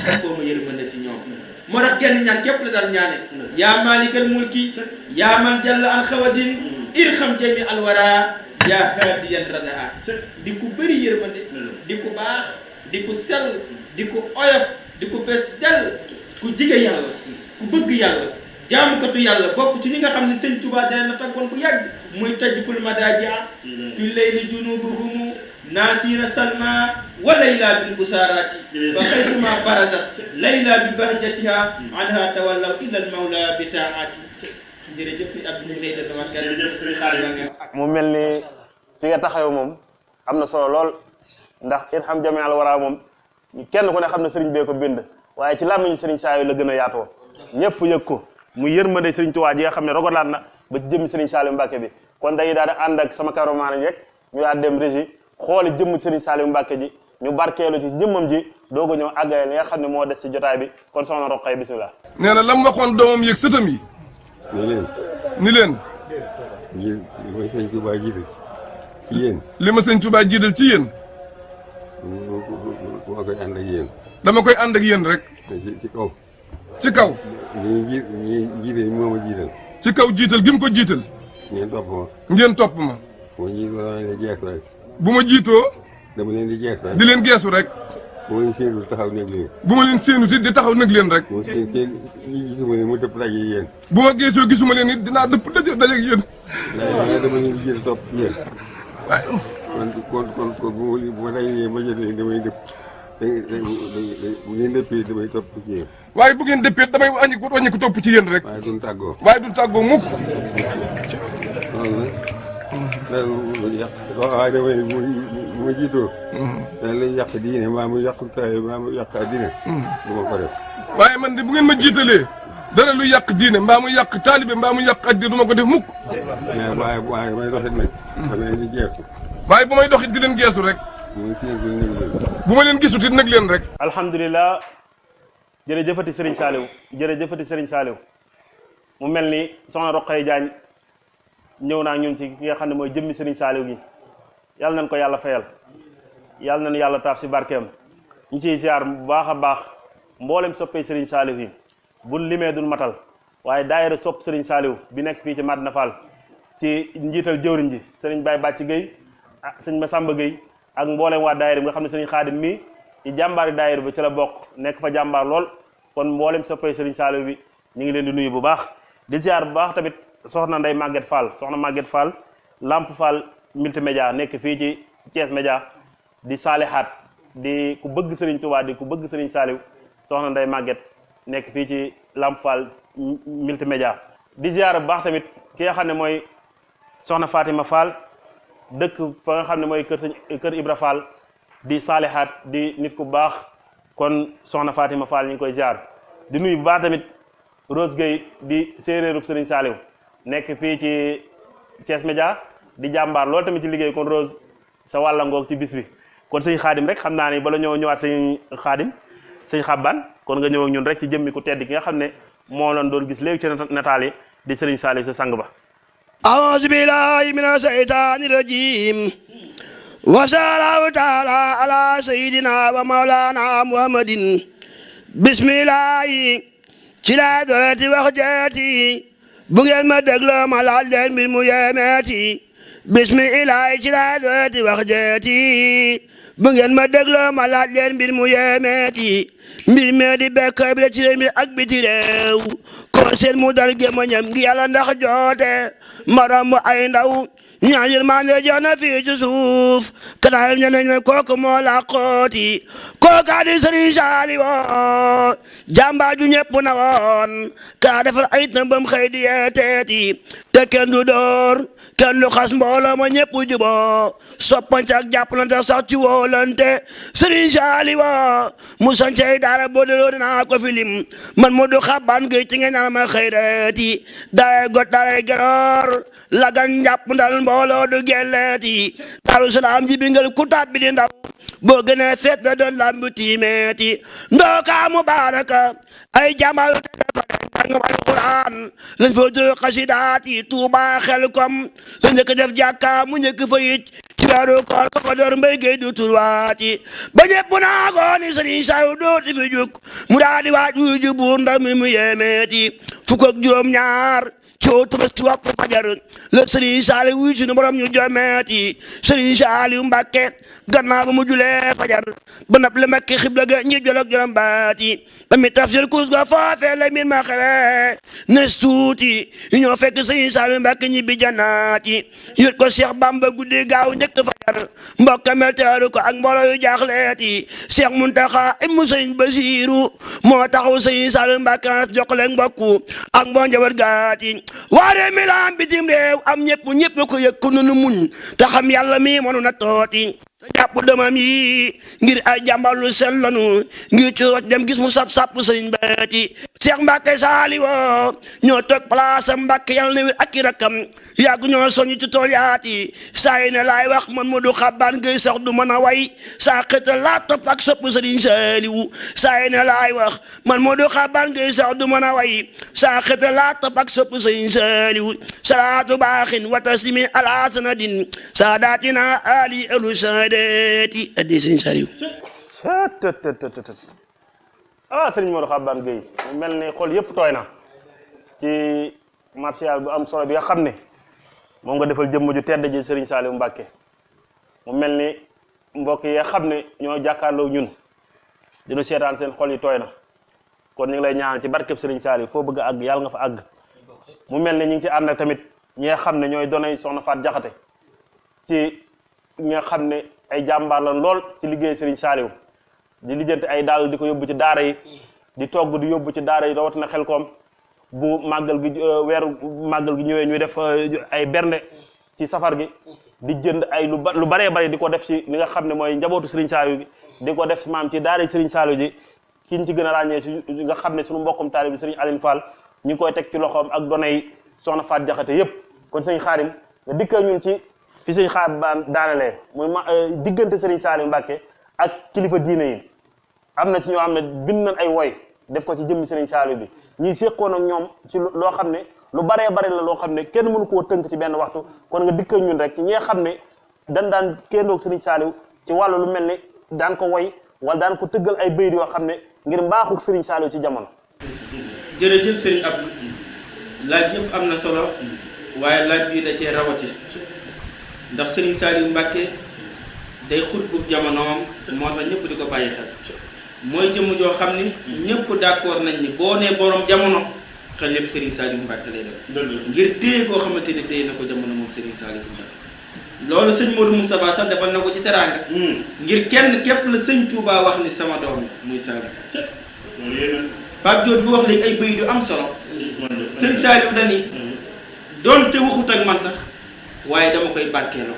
daf koo ma yërmande ci ñoom moo tax genn ñaan képp la daan ñaane yaa maalikal mulki yaa man jalla an xawadin irham jami alwara yaa haadiyan radaa di ku bëri yërmande di ku baax di ku sell di ku oyof di ku fees dell ku jige yàlla ku bëgg yàlla jaamukatu yàlla bokk ci ñi nga xam ne sëñ Touba dana na taggoon bu yàgg muy tajful madajia fi layli junubuhum naasina salma wa layla bil busarati ba xaysuma barazat layla bi bahjatiha anha tawallaw illa al mawla bi taati jërëjëf si Abdou Ndeye Dama mu mel ni fi nga taxaw moom am na solo lool ndax irham jami al wara moom kenn ku ne xam ne sëriñ bee ko bind waaye ci làmmiñu sëriñ Saliou la gën a yaatoo ñëpp yëg ko mu yërmande Serigne Touba ji nga xam ne rogalaat na ba jëmmi Serigne Saliou Mbacke bi kon day daal di ànd ak sama cameraman rek ñu daal dem régie xooli jëmm Serigne Saliou Mbacke ji ñu barkeelu ci jëmmam ji doog a ñëw àggale li nga xam ne moo des ci jotaay bi kon soxna Roqay bisimilah. nee na lam waxoon doomam yëg sëtam yi. ni leen. li ma sëñ Touba jiital ci yéen. li ma sëñ Touba jiital ci yéen. dama koy ànd ak yéen. dama koy ànd ak yéen rek. ci kaw. ci kaw. ñi jiite moo ma jiital. ci kaw jiital gi mu ko jiital. ngeen topp ma. ngeen topp ma. bu ma jiitoo dama leen di geesu rek. bu ma jiitoo. dama leen di geesu rek. di leen geesu rek. bu ma leen séenul taxaw nekk leen. bu ma leen séenut it di taxaw nag leen rek. bu ma seen gisuma leen mu dëpp daje yéen. bu ma geesoo gisuma leen it dinaa dëpp daje ak yéen. waaye dama leen di jël topp ci yéen. waaye. kon bu ma dajee ma jël leen damay dëpp. bu ngeen dëppee damay topp ci yéen. waaye bu ngeen dëppee damay wàññi ko topp ci yéen rek. waaye duñ tàggoo. waaye duñ tàggoo mukk. loolu nag loolu yàq waaye damay bu ma jiitoo. daal lay yàq diine maa mu yàq taay maa mu yàq diine. du ma ko def. waaye man de bu ngeen ma jiitalee dara lu yàq diine mbaa mu yàq taalibe mbaa mu yàq addi du ma ko def mukk. waaye may doxit nag. dama leen di geesu. waaye bu may doxit di leen geesu rek. bu ma leen gisut it nag leen rek. alhamdulilah jërëjëfati Serigne Saliou jërëjëfati Serigne Saliou mu mel ni soxna Roqay Diagne ñëw naa ñun ci ki nga xam ne mooy jëmmi Serigne Saliou gi yàlla nañ ko yàlla fayal yàlla nañ yàlla taaf si barkeem ñu ciy ziar bu baax a baax mboolem soppee Serigne Saliou yi buñ limee duñ matal waaye daayira sopp Serigne Saliou bi nekk fii ci Madina Fall ci njiital jëwriñ ji Serigne Baye Bàcc Gueye ah sëñ Massamba Gueye ak mboolem waa daayira bi nga xam ne Serigne Khadim mi ci jàmbaari daayira bi ci la bokk nekk fa jàmbaar lool kon mboolem soppee Serigne Saliou bi ñu ngi leen di nuyu bu baax di ziar bu baax tamit soxna Ndeye Maguette Fall soxna Maguette Fall Lamp Fall multimédia nekk fii ci Thiès Média di saalihaat di ku bëgg Serigne Touba di ku bëgg Serigne Saliou soxna Ndeye Maguette nekk fii ci Lamp Fall multimédia di ziar bu baax tamit ki nga xam ne mooy soxna Fatima Fall dëkk fa nga xam ne mooy kër Ibra Fall di saalihaat di nit ku baax kon soxna Fatima Fall ñu ngi koy ziar di nuyu bu baax tamit Rose Gueye di séeréerub Serigne Saliou nekk fii ci Thiès Média di jàmbaar loolu tamit ci liggéey kon Rose sa wàlla ngoog ci bis bi kon sëñ Xaadim rek xam naa ni bala ñoo ñëwaat sëñ Xaadim sëñ Xabbaan kon nga ñëw ak ñun rek ci jëmmi ku tedd ki nga xam ne moo lañ doon gis léegi ci nataal yi di Serigne Saliou sa sang ba أعوذ بالله من الشيطان الرجيم وصلى الله تعالى على سيدنا ومولانا محمد بسم الله ci laa doolati wax jeeti bu ngeen ma dégloo ma laaj leen mbir mu yemeeti bismillah ci laa doolati wax jeeti bu ngeen ma dégloo ma laaj leen mbir mu yemeeti mbir mee di bekk bi ci réew mi ak biti réew ko seen mu dal gémmañam ngi yàlla ndax joote maram ay ndaw ñaanir maa ne joona fii ci suuf kataayam ñeneñ me kooku moo la xooti kookaa di Serigne Saliou jàmbaar ju ñëpp na woon kaa defar ay tëmbam xëy di yeeteeti te kenn du door kenn du xas mbooloo ma ñëpp juboo soppante ak jàppalante sax ci wóolante Serigne Saliou mu sancey daara boo deloo dinaa ko filim man mu du xabbaan géej ci ngeen naan ma xëyreeti daay got daay geroor lagan njàpp ndal mbooloo du gelleeti Daaru Salaam ji bingal ku tàbbi di ndaw boo gënee feet na doon lambu tiimeeti ndooka mubaaraka ay jàmbaar yu tàng alquran lañ fa jël xasidaati Tuuba Xelkom la njëkk def jàkka mu njëkk fa yit ci weeru koor ko ko door mbay géey du turwaati ba ñëpp naa ko ni Serigne Saliou dooti fi juk mu daa di waaj wuy ju buur ndaw mi mu yemeeti fukk ak juróom ñaar ci Tabaski waxtu fajar la Serigne Saliou wuy sunu borom ñu jomeeti Serigne Saliou Mbàkke gannaaw ba mu julee fajar ba nap le Mbàkke xibla ga ñi jolok jolam baati ba mi tafsir kus ga foofee la min ma xewe nes tuuti ñoo fekk Serigne Saliou Mbàkke ñi bi jannaati yot ko Cheikh Bamba guddi gaaw njëkk fajar mbokka mel teeru ko ak mbooloo yu jaaxleeti Cheikh Muntaxa ibnu Serigne Basiru moo taxaw Serigne Saliou Mbàkke na jokkale mbokku ak mboo njaboot gaati waare mi la am bitim réew am ñëpp ko yëg ko nunu muñ te xam yàlla mi mënu na tooti te jàpp demam yi ngir ay jàmbar lu sell lanu ngir ci dem gis mu sap-sap sëriñ beeti Cheikh Mbacke Saliou ñoo toog place am Mbacke yàlla na wér ak i rakam yàgg ñoo soñu ci tool yaati saa yi ne laay wax man Modou Xabaan Gueye sax du mën a way saa xëtal laa topp ak sopp Serigne Saliou saa yi ne laay wax man Modou Xabaan Gueye sax du mën a way saa xëtal laa topp ak sopp Serigne Saliou salaatu baaxin wa taslimi ala sanadin saadatina ali elu saadati addi Serigne Saliou Serigne Modou Xabaan Gueye mu mel ni xol yëpp tooy na ci martial bu am solo bi nga xam ne moom nga defal jëmm ju tedd ji Serigne Saliou Mbacke mu mel ni mbokk yi nga xam ne ñoo jàkkaarloo ñun dinu seetaan seen xol yi tooy na kon ñu ngi lay ñaanal ci barkeb Serigne Saliou foo bëgg a àgg yàlla nga fa àgg mu mel ni ñu ngi ci ànd ak tamit ñi nga xam ne ñooy donay soxna Faat Jaxate ci ñi nga xam ne ay jàmbaar lan lool ci liggéey Serigne Saliou di lijjanti ay daal di ko yóbbu ci daara yi di togg di yóbbu ci daara yi rawatina Xelkom bu màggal gi weeru màggal gi ñëwee ñuy def ay bernde ci safar gi di jënd ay lu baree bari di ko def ci li nga xam ne mooy njabootu Serigne Saliou gi di ko def maam ci daara Serigne Saliou ji kiñ ci gën a ràññee si nga xam ne suñu mbokkum taalibe bi Serigne Aline Fall ñu ngi koy teg ci loxoom ak donay soxna Faat Jaxate yépp kon sëñ Xaadim nga dikkal ñun ci fi sëñ Xaadim daanalee muy diggante Serigne Saliou Mbacke ak kilifa diine yi am na ci ñoo xam ne bind nañ ay woy def ko ci jëmmi Serigne Saliou bi ñii séqoon ak ñoom ci loo xam ne lu baree bari la loo xam ne kenn mënu koo tënk ci benn waxtu kon nga dikkal ñun rek ci ñi nga xam ne daan kendoog Serigne Saliou ci wàllu lu mel ni daan ko woy wala daan ko tëggal ay bayit yoo xam ne ngir mbaaxu Serigne Saliou ci jamono. jërëjëf Serigne Abdou laaj yëpp am na solo waaye laaj bi da cee rawati ndax Serigne Saliou Mbacke day xutbu jamonoom moo tax ñëpp di ko bàyyi xel mooy jëmm joo xam ni ñëpp d'accord nañ ni boo nee borom jamono xel lépp Serigne Saliou Mbacke lay def ngir téye koo xamante ni téye na ko jamono moom Serigne Saliou Mbacke loolu sëñ Modou Moustapha sax defal na ko ci teraanga ngir kenn képp la sëñ Touba wax ni sama doom muy Saliou Pape Diop bi wax léegi ay bëy du am solo sëñ Saliou dani doonte waxut ak man sax waaye dama koy barkeeloo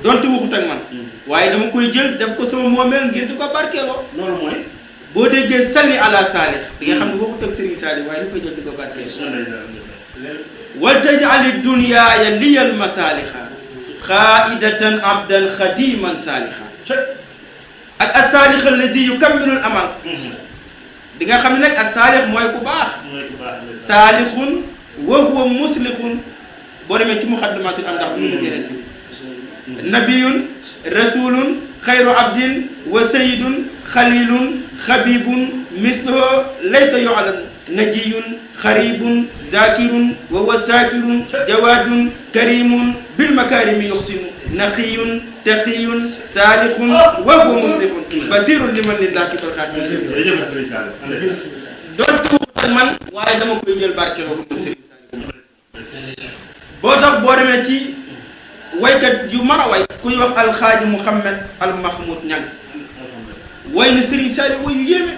doonte waxut ak man waaye dama koy jël def ko sama moomeel ngir di ko barkeeloo loolu mooy boo déggee salli ala saalih di nga xam ne waxut ak Serigne Saliou waaye da koy jël di ko barkeeloo wal taj'ali dunyaaya liyal masaaliha xaaidatan abdan xadiman saaliha ak as-saalih allazi yukammilul amal di nga xam ne nag as-saalih mooy ku baax saalihun wa huwa muslihun boo demee ci muqaddimatul am ndax bu ñu gën a nabiyun rasulun xayru abdin wa sayidun xalilun xabibun misluhu laysa yu'lam najiyun xaribun zakirun wa huwa zakirun jawadun karimun bil makarimi yuxsinu naqiyun taqiyun salihun wa huwa muslihun basirun liman lillahi bil khatim doon man waaye dama koy jël barkeloo ko boo tax boo demee ci waykat yu mën a way ku ñuy wax alxaaji Mouhamed al Mahmoud Niang way na Serigne Saliou way yu yéeme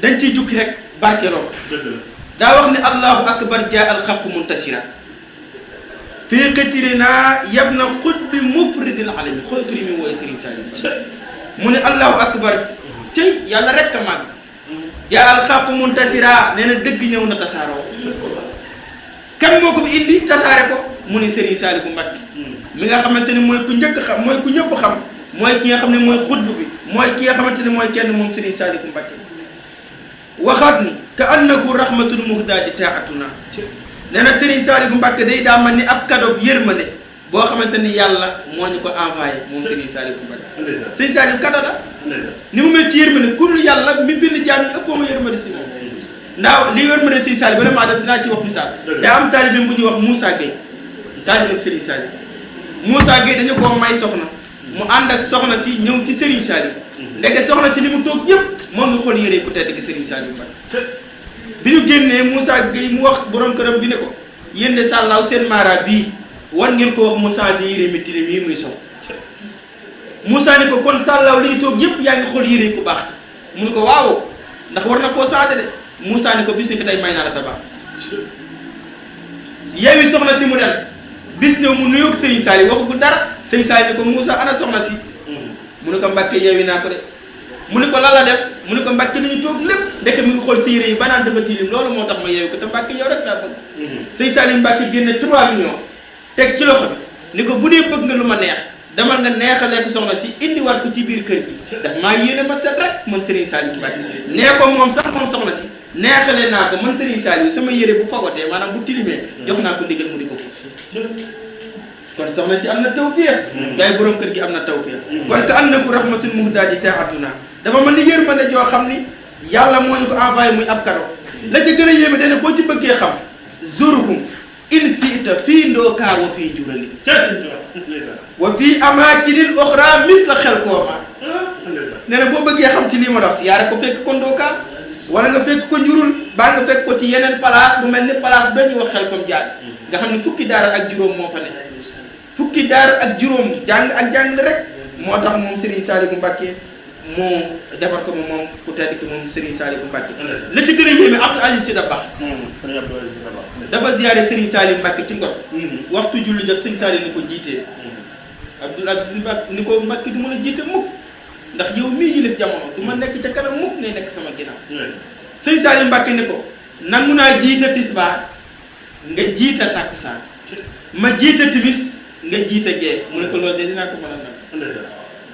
dañ ciy jukki rek barkeloo daa wax ne allahu akbar jaa alxaqu muntasira fii qatirina yabna qutbi mufridil alami xool turi mi wooy Serigne Saliou mu ne allahu akbar cëy yàlla rek a màgg jaa alxaqu muntasira nee na dëgg ñëw na tasaaroo kan moo ko indi tasaare ko mu ni Serigne Saliou Mbacke mi nga xamante ni mooy ku njëkk xam mooy ku ñëpp xam mooy ki nga xam ne mooy xutbu bi mooy ki nga xamante ni mooy kenn moom Serigne Saliou Mbacke waxaat ni ka annahu rahmatul muhdaadi taatuna nee na Serigne Saliou Mbacke day daa man ni ab cadeau yërmande boo xamante ni yàlla moo ñu ko envoyé moom Serigne Saliou Mbacke Serigne Saliou cadeau la ni mu mel ci yërmande ku dul yàlla mi bind jaam ñi ëppoo ma yërmande si moom ndax li wér ma ne Serigne Saliou vraiment da dinaa ci wax misaal daa am taalibe bu ñuy wax Moussa Gueye taalibe Serigne Saliou Moussa Gueye dañu koo may soxna mu ànd ak soxna si ñëw ci Serigne Saliou ndeke soxna si li mu toog yëpp moom nga xool yére ku tedd gi Serigne Saliou Mbacke bi ñu génnee Moussa Gueye mu wax borom këram bi ne ko yéen de sàllaaw seen maara bii war ngeen ko wax mu changé yére mi tilim yi muy sow Moussa ne ko kon sàllaaw li ñu toog yëpp yaa ngi xool yére ku baax mu ne ko waaw ndax war na koo changé de Moussa ni ko bis ni ko tey may naa la sa baax yeewi soxna si mu dem bis ñëw mu nuyoog Serigne Saliou waxagul dara Serigne Saliou ni ko Moussa ana soxna si mu ne ko Mbacke yeewi naa ko de mu ne ko lan la def mu ne ko Mbàkke li ñu toog lépp ndeke mi ngi xool sa yére yi ba naan dafa tilim loolu moo tax ma yeewu ko te Mbàkke yow rek laa bëgg sëñ Salim Mbàkke génne 3 millions teg ci loxo bi ni ko bu dee bëgg nga lu ma neex demal nga neexalee ko soxna si indiwaat ko ci biir kër gi daf maa yéene ma set rek man Serigne Salim Mbàkke nee ko moom sax moom soxna si neexalee naa ko man Serigne Salim sama yére bu fagotee maanaam bu tilimee jox naa ko ndigal mu di ko kon soxna si am na tawfiix day borom kër gi am na tawfiix kon ka annahu rahmatun muhdaadi taatuna dafa mën ni yërmande joo xam ni yàlla moo ñu ko envoyé muy ab cadeau la ca gën a yéeme dana boo ci bëggee xam zurhum in siita fii ndookaa wa fii jurali wa fii amaakinin oxra mis la xel kooma nee na boo bëggee xam ci lii ma dox si yaara ko fekk ko ndookaa wala nga fekk ko njurul baa nga fekk ko ci yeneen place bu mel ni place ba ñuy wax xel comme jaag nga xam ne fukki daara ak juróom moo fa ne fukki daara ak juróom jàng ak jàng rek moo tax moom Serigne Saliou Mbacké moo defar ko moom ku tedd ki moom Serigne Saliou Mbacké la ci gën a yéeme Abdou Aziz Sy Dabakh dafa ziyaare Serigne Saliou Mbacké ci ngor waxtu julli jot Serigne Saliou ni ko jiitee Abdou Aziz Sy Dabakh ni ko Mbacké du mën a jiite mukk ndax yow mii yilif jamono du ma nekk ca kanam mukk ngay nekk sama ginnaaw Serigne Saliou Mbacké ni ko nangu naa jiite tisbaar nga jiite takkusaan ma jiite timis nga jiite gee mu ne ko loolu de dinaa ko mën a nag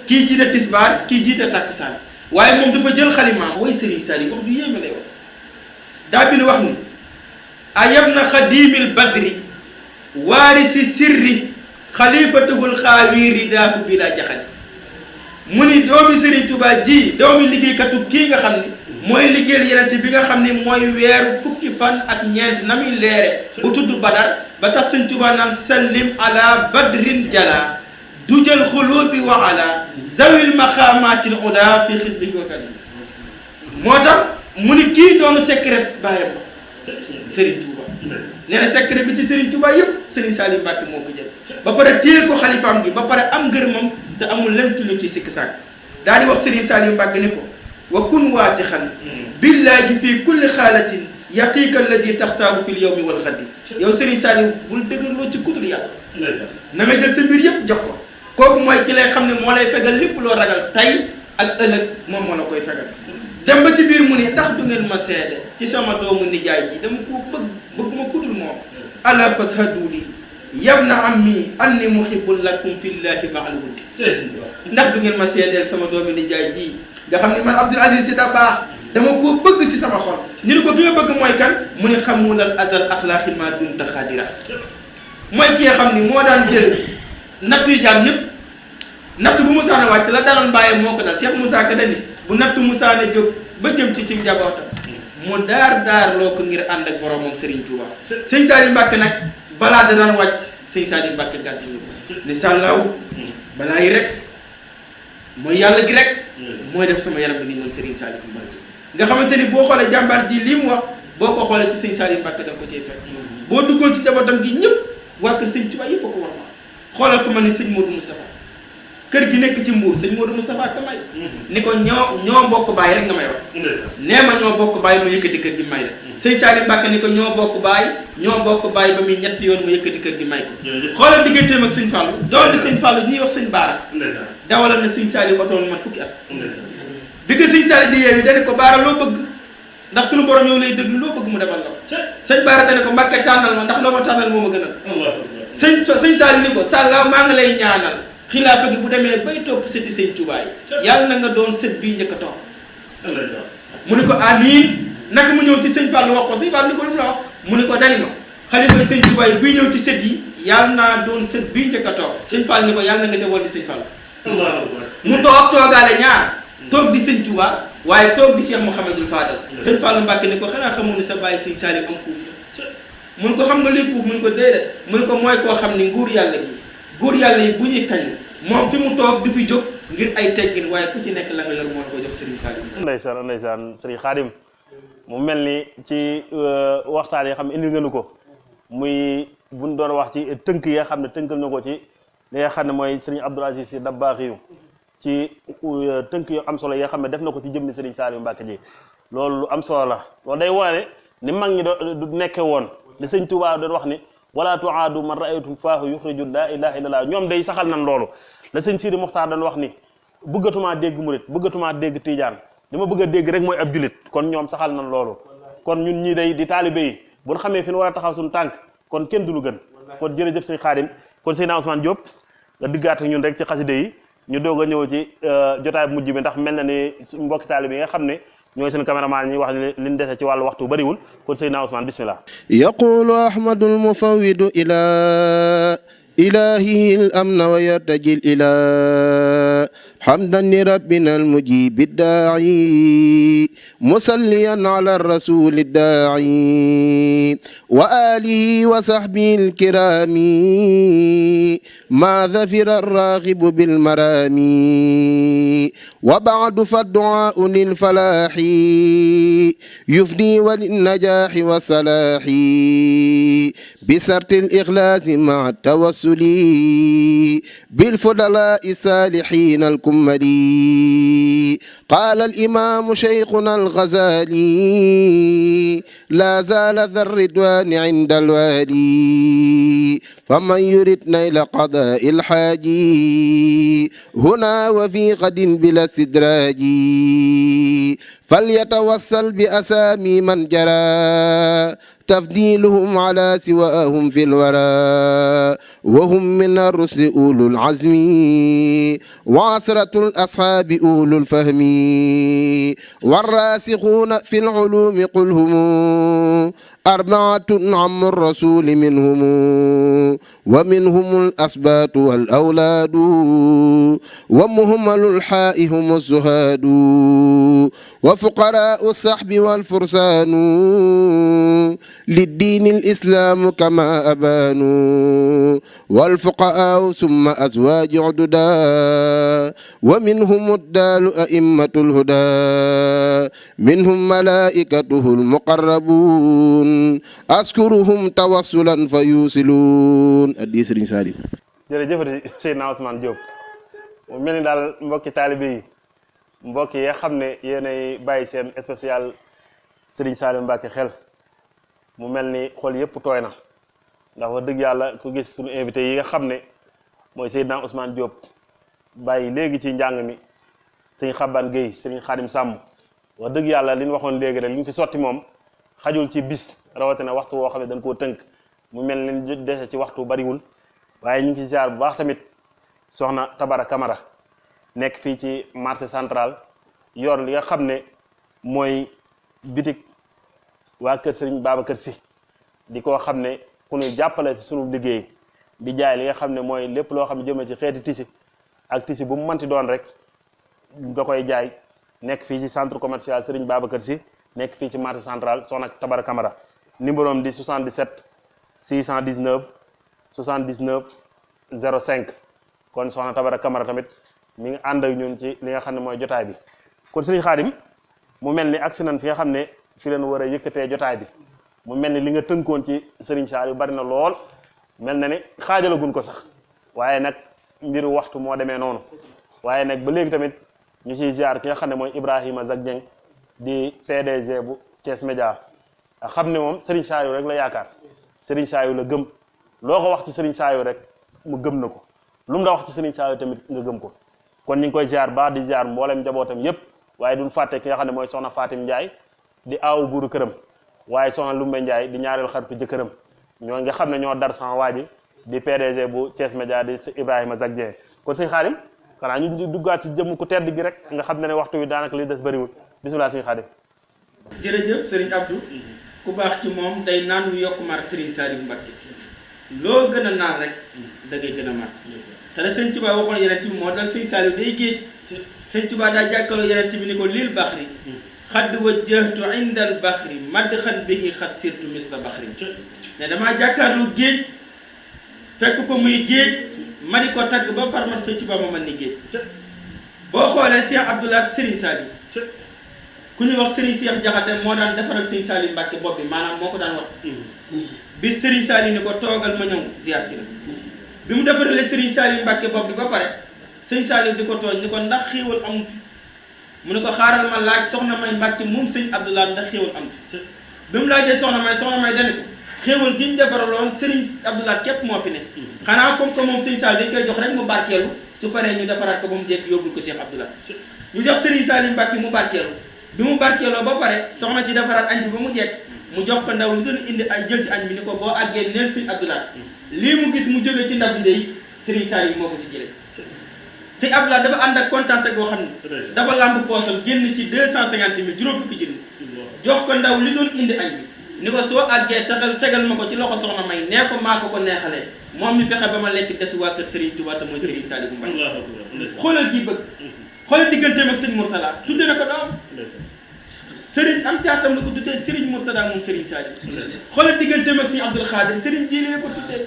kii jiite tisbaar kii jiite takkusaan waaye moom dafa jël xalimaam way Serigne Saliou wax du yéeme lay wax daa bi nu wax ni ayab na xadimil badri waarisi sirri xalifatugul xaawiiri daaku bi laa jaxal mu ni doomi Serigne Touba ji doomi liggéeykatu kii nga xam ni mooy liggéeyal yenente bi nga xam ni mooy weeru fukki fan ak ñeent na muy leere bu tudd badar ba tax Serigne Touba naan sallim ala badrin jala du jël xulubi wa ala zawil maqamatil ula fi xidbihi wa kalim moo tax mu ni kii doonu secret bàyyam Serigne Touba nee na secret bi ci Serigne Touba yëpp Serigne Saliou Mbacké moo ko jël ba pare téel ko xalifaam gi ba pare am ngërëmam te amul lem ci lu ci sikk sàkk daal di wax Serigne Saliou Mbacké ni ko wa kun waasixan billahi fi kulli xaalatin yaqiika alladi taxsaabu fil yawmi wal xaddi yow Serigne Saliou bul dëgërloo ci kudul yàlla na nga jël sa mbir yëpp jox ko kooku mooy ki lay xam ne moo lay fegal lépp loo ragal tey ak ëllëg moom moo la koy fegal dem ba ci biir mu ni ndax du ngeen ma seede ci sama doomu nijaay ji dama ko bëgg ma kudul moom ala fashaduli yabna ammi anni muhibbun lakum fillahi ma'al wuddi ndax du ngeen ma seedeel sama doomu nijaay ji nga xam ne man Abdou Aziz Sy Dabakh dama koo bëgg ci sama xol ñu ne ko ki nga bëgg mooy kan mu ne xamulal azal axlaaqi ma dunta xaadira mooy ki nga xam ni moo daan jël nattu yu jaam ñëpp natt bu Moussa na wàcc la daloon bàyyee moo ko dal Cheikh Moussa Ka dani bu nattu Moussa na jóg ba jëm ci njabootam mu daar loo ko ngir ànd ak borom moom Serigne Touba sëñ Saliou Mbacké nag balaa da daan wàcc sëñ Saliou Mbacké gàtt ni sàllaaw balaa yi rek mooy yàlla gi rek mooy def sama yaram bi ni moom Serigne Saliou Mbacké nga xamante ni boo xoolee jàmbaar ji lii mu wax boo ko xoolee ci sëñ Saliou Mbacké da nga ko cay fekk boo duggoon ci njabootam gi ñëpp waa kër sëñ Touba yëpp a ko war ma xoolal ko ma ni sëñ Modou Moustapha kër gi nekk ci Mbour sëñ Modou Moustapha ka may ni ko ñoo bokk baay rek nga may wax nee ma ñoo bokk baay mu yëkkati kër gi may la sëñ Saliou Mbacké ni ko ñoo bokk baay ba muy ñetti yoon mu yëkkati kër gi may ko xoolal digganteem ak sëñ Fallou doon di sëñ Fallou ñuy wax sëñ Baara dawalal na sëñ Saliou otoon man fukki at bi ko sëñ Saliou di yeewi dane ko Baara loo bëgg ndax suñu borom yow lay déglu loo bëgg mu defal la sëñ Baara dane ko Mbacké tànnal ma ndax loo ma tànnal moo ma gënal sëñ Saliou ni ko sàllaaw maa ngi lay ñaanal xilaafa gi bu demee bay topp sëti sëñ Touba yi yàlla na nga doon sët bii njëkk a toog mu ni ko amiin naka mu ñëw ci sëñ Fallou wax ko sëñ Fallou ni ko lu mu la wax mu ni ko dani ma xalifa sëñ Touba yi buy ñëw ci sët yi yàlla naa doon sët bii njëkk a toog sëñ Fallou ni ko yàlla na nga demoon di sëñ Fallou mu toog toogaale ñaar toog di sëñ Touba waaye toog di Cheikh Mouhamadul Fadal sëñ Fallou Mbacké ni ko xanaa xamoon ne sa bàyyi sëñ Saliou am kuuf mun ko xam nga lii kuuf mun ko déedéet mun ko mooy koo xam ni nguur yàlla gi góor yàlla yi bu ñuy kañ moom fi mu toog du fi jóg ngir ay teggin waaye ku ci nekk la nga yor moo la ko jox Serigne Saliou. ndeysaan Serigne Khadim mu mel ni ci waxtaan yi xam ne indil nga nu ko muy buñ doon wax ci tënk yi nga xam ne tënkal na ko ci li nga xam ne mooy Serigne Abdou Aziz Sy Dabakh yu ci tënk yu am solo yi nga xam ne def na ko ci jëmmi Serigne Saliou Mbacké ji loolu lu am solo la loolu day wane ni mag ñi du nekke woon li Sëñ Touba doon wax ni wala tuaadu man raaytum faahu yuxriju laa ilaha illallah ñoom day saxal nan loolu la sëñ Sidi Muxtaar dañ wax ni bëggatumaa dégg murit bëggatumaa dégg tijaan li ma bëgg a dégg rek mooy ab julit kon ñoom saxal nañ loolu kon ñun ñii day di taalibe yi bu ñu xamee fi ñu war a taxaw suñu tànk kon kenn du lu gën kon jërëjëf sëñ Xaadim kon Seydina Ousmane Diop nga diggaat ñun rek ci xaside yi ñu doog a ñëw ci jotaay bu mujj bi ndax mel na ni mbokki taalibe yi nga xam ne ñooy seen caméraman ñi wax liñ dese ci wàllu waxtu bariwul kon Seydina Ousmane bismillah يقول أحمد المفوض إلى إلهه الأمن ويرتجي الإله حمدا لربنا المجيب الداعي مصليا على الرسول الداعي وآله وصحبه الكرام ما ظفر الراغب بالمرام وبعد فالدعاء للفلاح يفدي وللنجاح والصلاح بسرط الإخلاص مع التوسل بالفضلاء الصالحين الكملي قال الإمام شيخنا الغزالي لا زال ذا الرضوان عند الوالي فمن يرد نيل قضاء الحاج هنا وفي غد بلا استدراج فليتوسل بأسامي من جرى تفضيلهم على سواهم في الورى وهم من الرسل أولو العزم وعسرة الأصحاب أولو الفهم والراسخون في العلوم قل هم أربعة عم الرسول منهم ومنهم الأسباط والأولاد ومهمل الحاء هم الزهاد وفقراء الصحب والفرسان للدين الإسلام كما أبانوا والفقهاء ثم أزواج عددا ومنهم الدال أئمة الهدى منهم ملائكته المقربون أذكرهم توسلا فيوصلون أدي سرين سالي jërëjëf Seydina Ousmane Diop mu mel ni daal mbokki taalibe yi mbokk yi xam ne yéenay bàyyi seen spécial Serigne Saliou Mbacké xel mu mel ni xol yëpp tooy na ndax wax dëgg yàlla ku gis suñu invité yi nga xam ne mooy Seydina Ousmane Diop bàyyi léegi ci njàng mi sëñ Xaban Gueye sëñ Xaadim Sàmm wax dëgg yàlla li ñu waxoon léegi rek li ñu fi sotti moom xajul ci bis rawatina waxtu woo xam ne dañ koo tënk mu mel ni ñu dese ci waxtu bariwul waaye ñu ngi ci ziar bu baax tamit soxna Tabara Camara nekk fii ci marché central yor li nga xam ne mooy bitik waa kër Serigne Babacar Sy di ko xam ne ku ñuy jàppale ci sunu liggéey di jaay li nga xam ne mooy lépp loo xam ne jëm ci xeeti tisi ak tisi bu mu mënti doon rek da koy jaay nekk fii ci centre commercial Serigne Babacar Sy nekk fii ci marché central soxna Tabara Camara numéro am di 77 619 79 05 kon soxna Tabara Camara tamit mi ngi ànd ak ñun ci li nga xam ne mooy jotaay bi kon Serigne Khadim mu mel ni agsi nañ fi nga xam ne fi leen war a yëkkatee jotaay bi mu mel ni li nga tënkoon ci Serigne Saliou bari na lool mel na ni xaajalagun ko sax waaye nag mbiru waxtu moo demee noonu waaye nag ba léegi tamit ñu ciy ziar ki nga xam ne mooy Ibrahima Zak Dieng di PDG bu Thiès Média xam ne moom Serigne Saliou rek la yaakaar Serigne Saliou la gëm loo ko wax ci Serigne Saliou rek mu gëm na ko lu mu la wax ci Serigne Saliou tamit nga gëm ko kon ñu ngi koy ziar baax di ziar mboolem njabootam yépp waaye duñ fàtte ki nga xam ne mooy soxna Fatim Ndiaye di aawu buuru këram waaye soxna Lumbe Ndiaye di ñaareel xaritu jëkkëram ñoo nga xam ne ñoo dar sama waa ji di PDG bu Thiès Média di Ibrahima Zak Dieng kon sëñ Xaadim xanaa ñu duggaat ci jëmm ku tedd gi rek nga xam ne waxtu wi daanaka li des bëriwul bisimilah sëñ Xaadim jërëjëf Serigne Abdou ku baax ci moom day naan lu yokk mar Serigne Saliou Mbacké loo gën a naan rek da ngay gën a mar te la sëñ Tuubaa waxoon yeneen bi moo dal sëñ Saliou day géej sëñ Tuubaa daa jàkkaloo yeneen bi ni ko lil baxri xadd wajjahtu inda al baxri madd xat bihi xat sirtu misla baxri ne damaa jàkkaarlu géej fekk ko muy géej ma di ko tagg ba far mat sëñ Tuubaa ma mën ni géej boo xoolee Cheikh Abdoulaye Serigne Saliou ku ñuy wax Serigne Cheikh Jaxate moo daan defaral sëñ Saliou Mbacké bopp bi maanaam moo ko daan wax bi Serigne Saliou ni ko toogal ma ñëw ziar si la bi mu defaralee Serigne Saliou Mbacké bopp bi ba pare sëñ Saliou di ko tooñ ni ko ndax xéewal amut mu ne ko xaaral ma laaj soxna May Mbacké moom sëñ Abdoulaye ndax xéewal amut bi mu laajee soxna May dane ko xéewal gi ñu defaraloon Serigne Abdoulaye képp moo fi ne xanaa comme que moom Serigne Sall dañ koy jox rek mu barkeelu su paree ñu defaraat ko ba mu jekk yóbbul ko Cheikh Abdoulaye ñu jox Serigne Saliou Mbacke mu barkeelu bi mu barkeeloo ba pare soxna si defaraat añ bi ba mu jekk mu jox ko ndaw li gën a indi ay jël ci añ bi ni ko boo àggee neel Serigne Abdoulaye lii mu gis mu jógee ci ndab bi ndey Serigne Saliou moo ko si jëlee Serigne Abdoulaye dafa ànd ak kontaante goo xam ne dafa lamb poosam génn ci 250 000 juróom fukki junni jox ko ndaw li doon indi añ bi ni ko soo àggee tegal ma ko ci loxo soxna may nee ko maa ko neexalee moom mi fexe ba ma lekk desu waa kër Serigne Touba te mooy Serigne Saliou Mbacké xoolal gi bëgg xoolal digganteem ak sëñ Mourtala tudde na ko doom Serigne am caatam la ko tuddee Serigne Mourtada moom Serigne Saliou xoolal digganteem ak sëñ Abdoul Khadir Serigne Jili la ko tuddee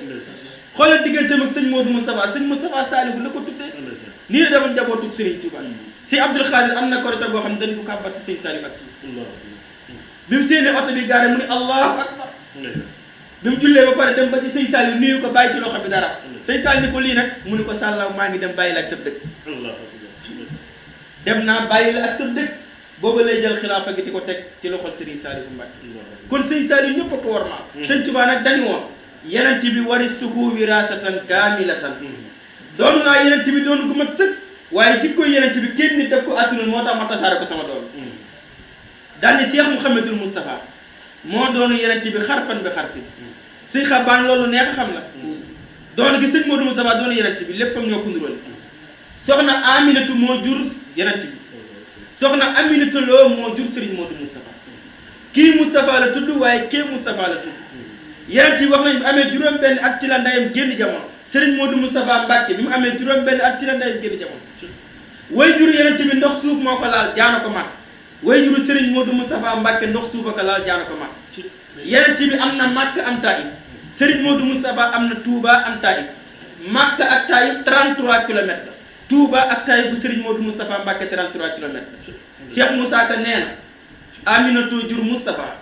xoolal digganteem ak sëñ Modou Moustapha Saliou la ko tuddee nii la defoon njabootu Serigne Touba sëñ Abdoul Khadir am na korite boo xam ne dañ ko kàbbati sëñ Saliou ak bi mu séenee oto bi gaare mu ne allahu akbar bi mu jullee ba pare dem ba ci sëñ Saliou nuyu ko bàyyi ci loxo bi dara sëñ Saliou ni ko lii nag mu ne ko sàllaaw maa ngi dem bàyyi la ak sa dëkk dem naa bàyyi la ak sa dëkk booba lay jël xilaafa gi di ko teg ci loxol Serigne Saliou Mbacké kon sëñ Saliou ñëpp a ko war maa sëñ Tuubaa nag dañu woon yenent bi waristuhu wirasatan kaamilatan doonu naa yenent bi doonu gu mat sëkk waaye jikko yenent bi kenn nit daf ko attunul moo tax ma tasaare ko sama doon daal ni Cheikh Mouhamadul Moustapha moo doonu yenent bi xarfan bi xarfin sëñ Xabaan loolu neex xam na doonu gi sëñ Modou Moustapha doonu yenent bi léppam ñoo ko ndural soxna Aminatu moo jur yenent bi soxna Aminatu Lo moo jur Serigne Modou Moustapha kii Moustapha la tudd waaye kii Moustapha la tudd yenent yi wax nañ bi amee juróom-benn at ci la ndeyam génn jamono Serigne Modou Moustapha Mbacké bi mu amee juróom-benn at ci la ndeyam génn jamono way juru yenent bi ndox suuf moo ko laal jaana ko mat way juru Serigne Modou Moustapha Mbacké ndox suuf ak laal jaana ko mat yenent bi am na Makka am Taïf Serigne Modou Moustapha am na Touba am Taïf Makka ak Taïf 33 kilomètres la Touba ak Taïf bu Serigne Modou Moustapha Mbacké 33 kilomètres Cheikh Moussa Ka nee na Aminatu jur Moustapha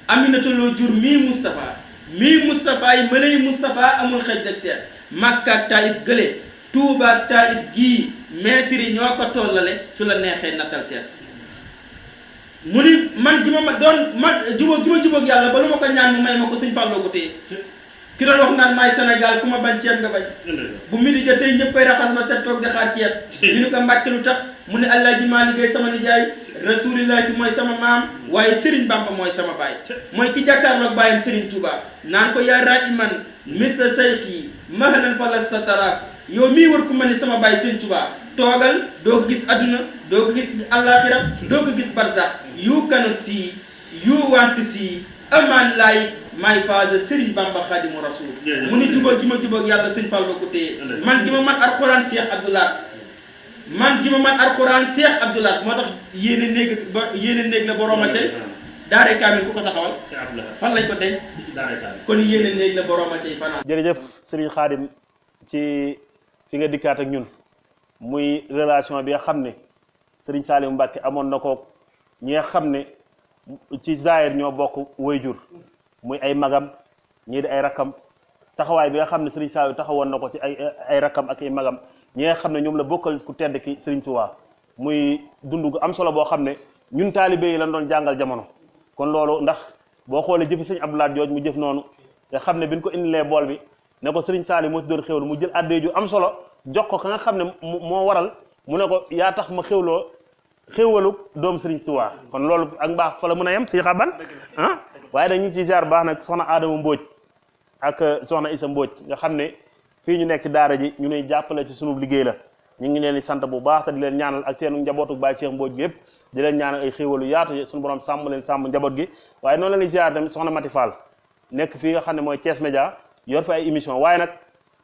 Aminatu Lo jur mii Moustapha yi mënay Moustapha amul xëj ak seet Makka ak Taïf gële Touba ak Taïf gii maître yi ñoo ko tollale su la neexee nattal seet mu ni man gi ma doon ma jubóog yàlla ba lu ma ko ñaan mu may ma ko sëñ Fallou ko téye ki doon wax naan maay Sénégal ku ma bañ ceeb nga bañ bu midi jotee ñëppay raxas ma set toog di xaar ceeb ñu ni ko Mbàkke lu tax mu ne Alaaji Maalik Gay sama nijaay Rasulillahi mooy sama maam waaye Serigne Bamba mooy sama baay mooy ki jàkkaarloog baayam Serigne Touba naan ko yaa ra'iman misla sayxi mahlan falasta tara yow mii wër ku ma ni sama baay Serigne Touba toogal doo ko gis adduna doo ko gis àllaaxira doo ko gis barsax you cannot see you want to see amaan laay maay phase Serigne Bamba Khadimu Rasul mu ni jubóog gi ma jubóog yàlla sëñ Fall ko téye man gi ma man alxuraan Cheikh Abdoulaye moo tax yéene néeg la borooma tey daare kaamil ku ko taxawal fan lañ ko denc kon yéene néeg la borooma tey fanaan jërëjëf Serigne Khadim ci fi nga dikkaat ak ñun muy relation bi nga xam ne Serigne Saliou Mbacké amoon na ko ñi nga xam ne ci zaahir ñoo bokk waajur muy ay magam ñii di ay rakkam taxawaay bi nga xam ne Serigne Saliou taxawoon na ko ci ay rakkam ak ay magam ñi nga xam ne ñoom la bokkal ku tedd ki Serigne Touba muy dund gu am solo boo xam ne ñun taalibe yi lañ doon jàngal jamono kon loolu ndax boo xoolee jëfi sëñ Abdoulaye jooj mu jëf noonu nga xam ne bi ñu ko indilee bool bi ne ko Serigne Saliou moo ci doon xéwlu mu jël addee ju am solo jox ko ka nga xam ne moo waral mu ne ko yaa tax ma xéwalu doomu Serigne Touba kon loolu ak mbaax fa la mën a yem si xaban ah waaye nag ñu ngi ciy ziar baax nag soxna Adama Mbodj ak soxna Issa Mbodj nga xam ne fii ñu nekk ci daara ji ñu ne jàppale ci sunu liggéey la ñu ngi leen di sant bu baax te di leen ñaanal ak seen njabootu Baye Cheikh Mbodj gi yëpp di leen ñaanal ay xéwalu yaatu suñu borom sàmm leen sàmm njaboot gi waaye noonu la ñuy ziar tamit soxna Mati Fall nekk fii nga xam ne mooy Thiès Média yor fi ay émission waaye nag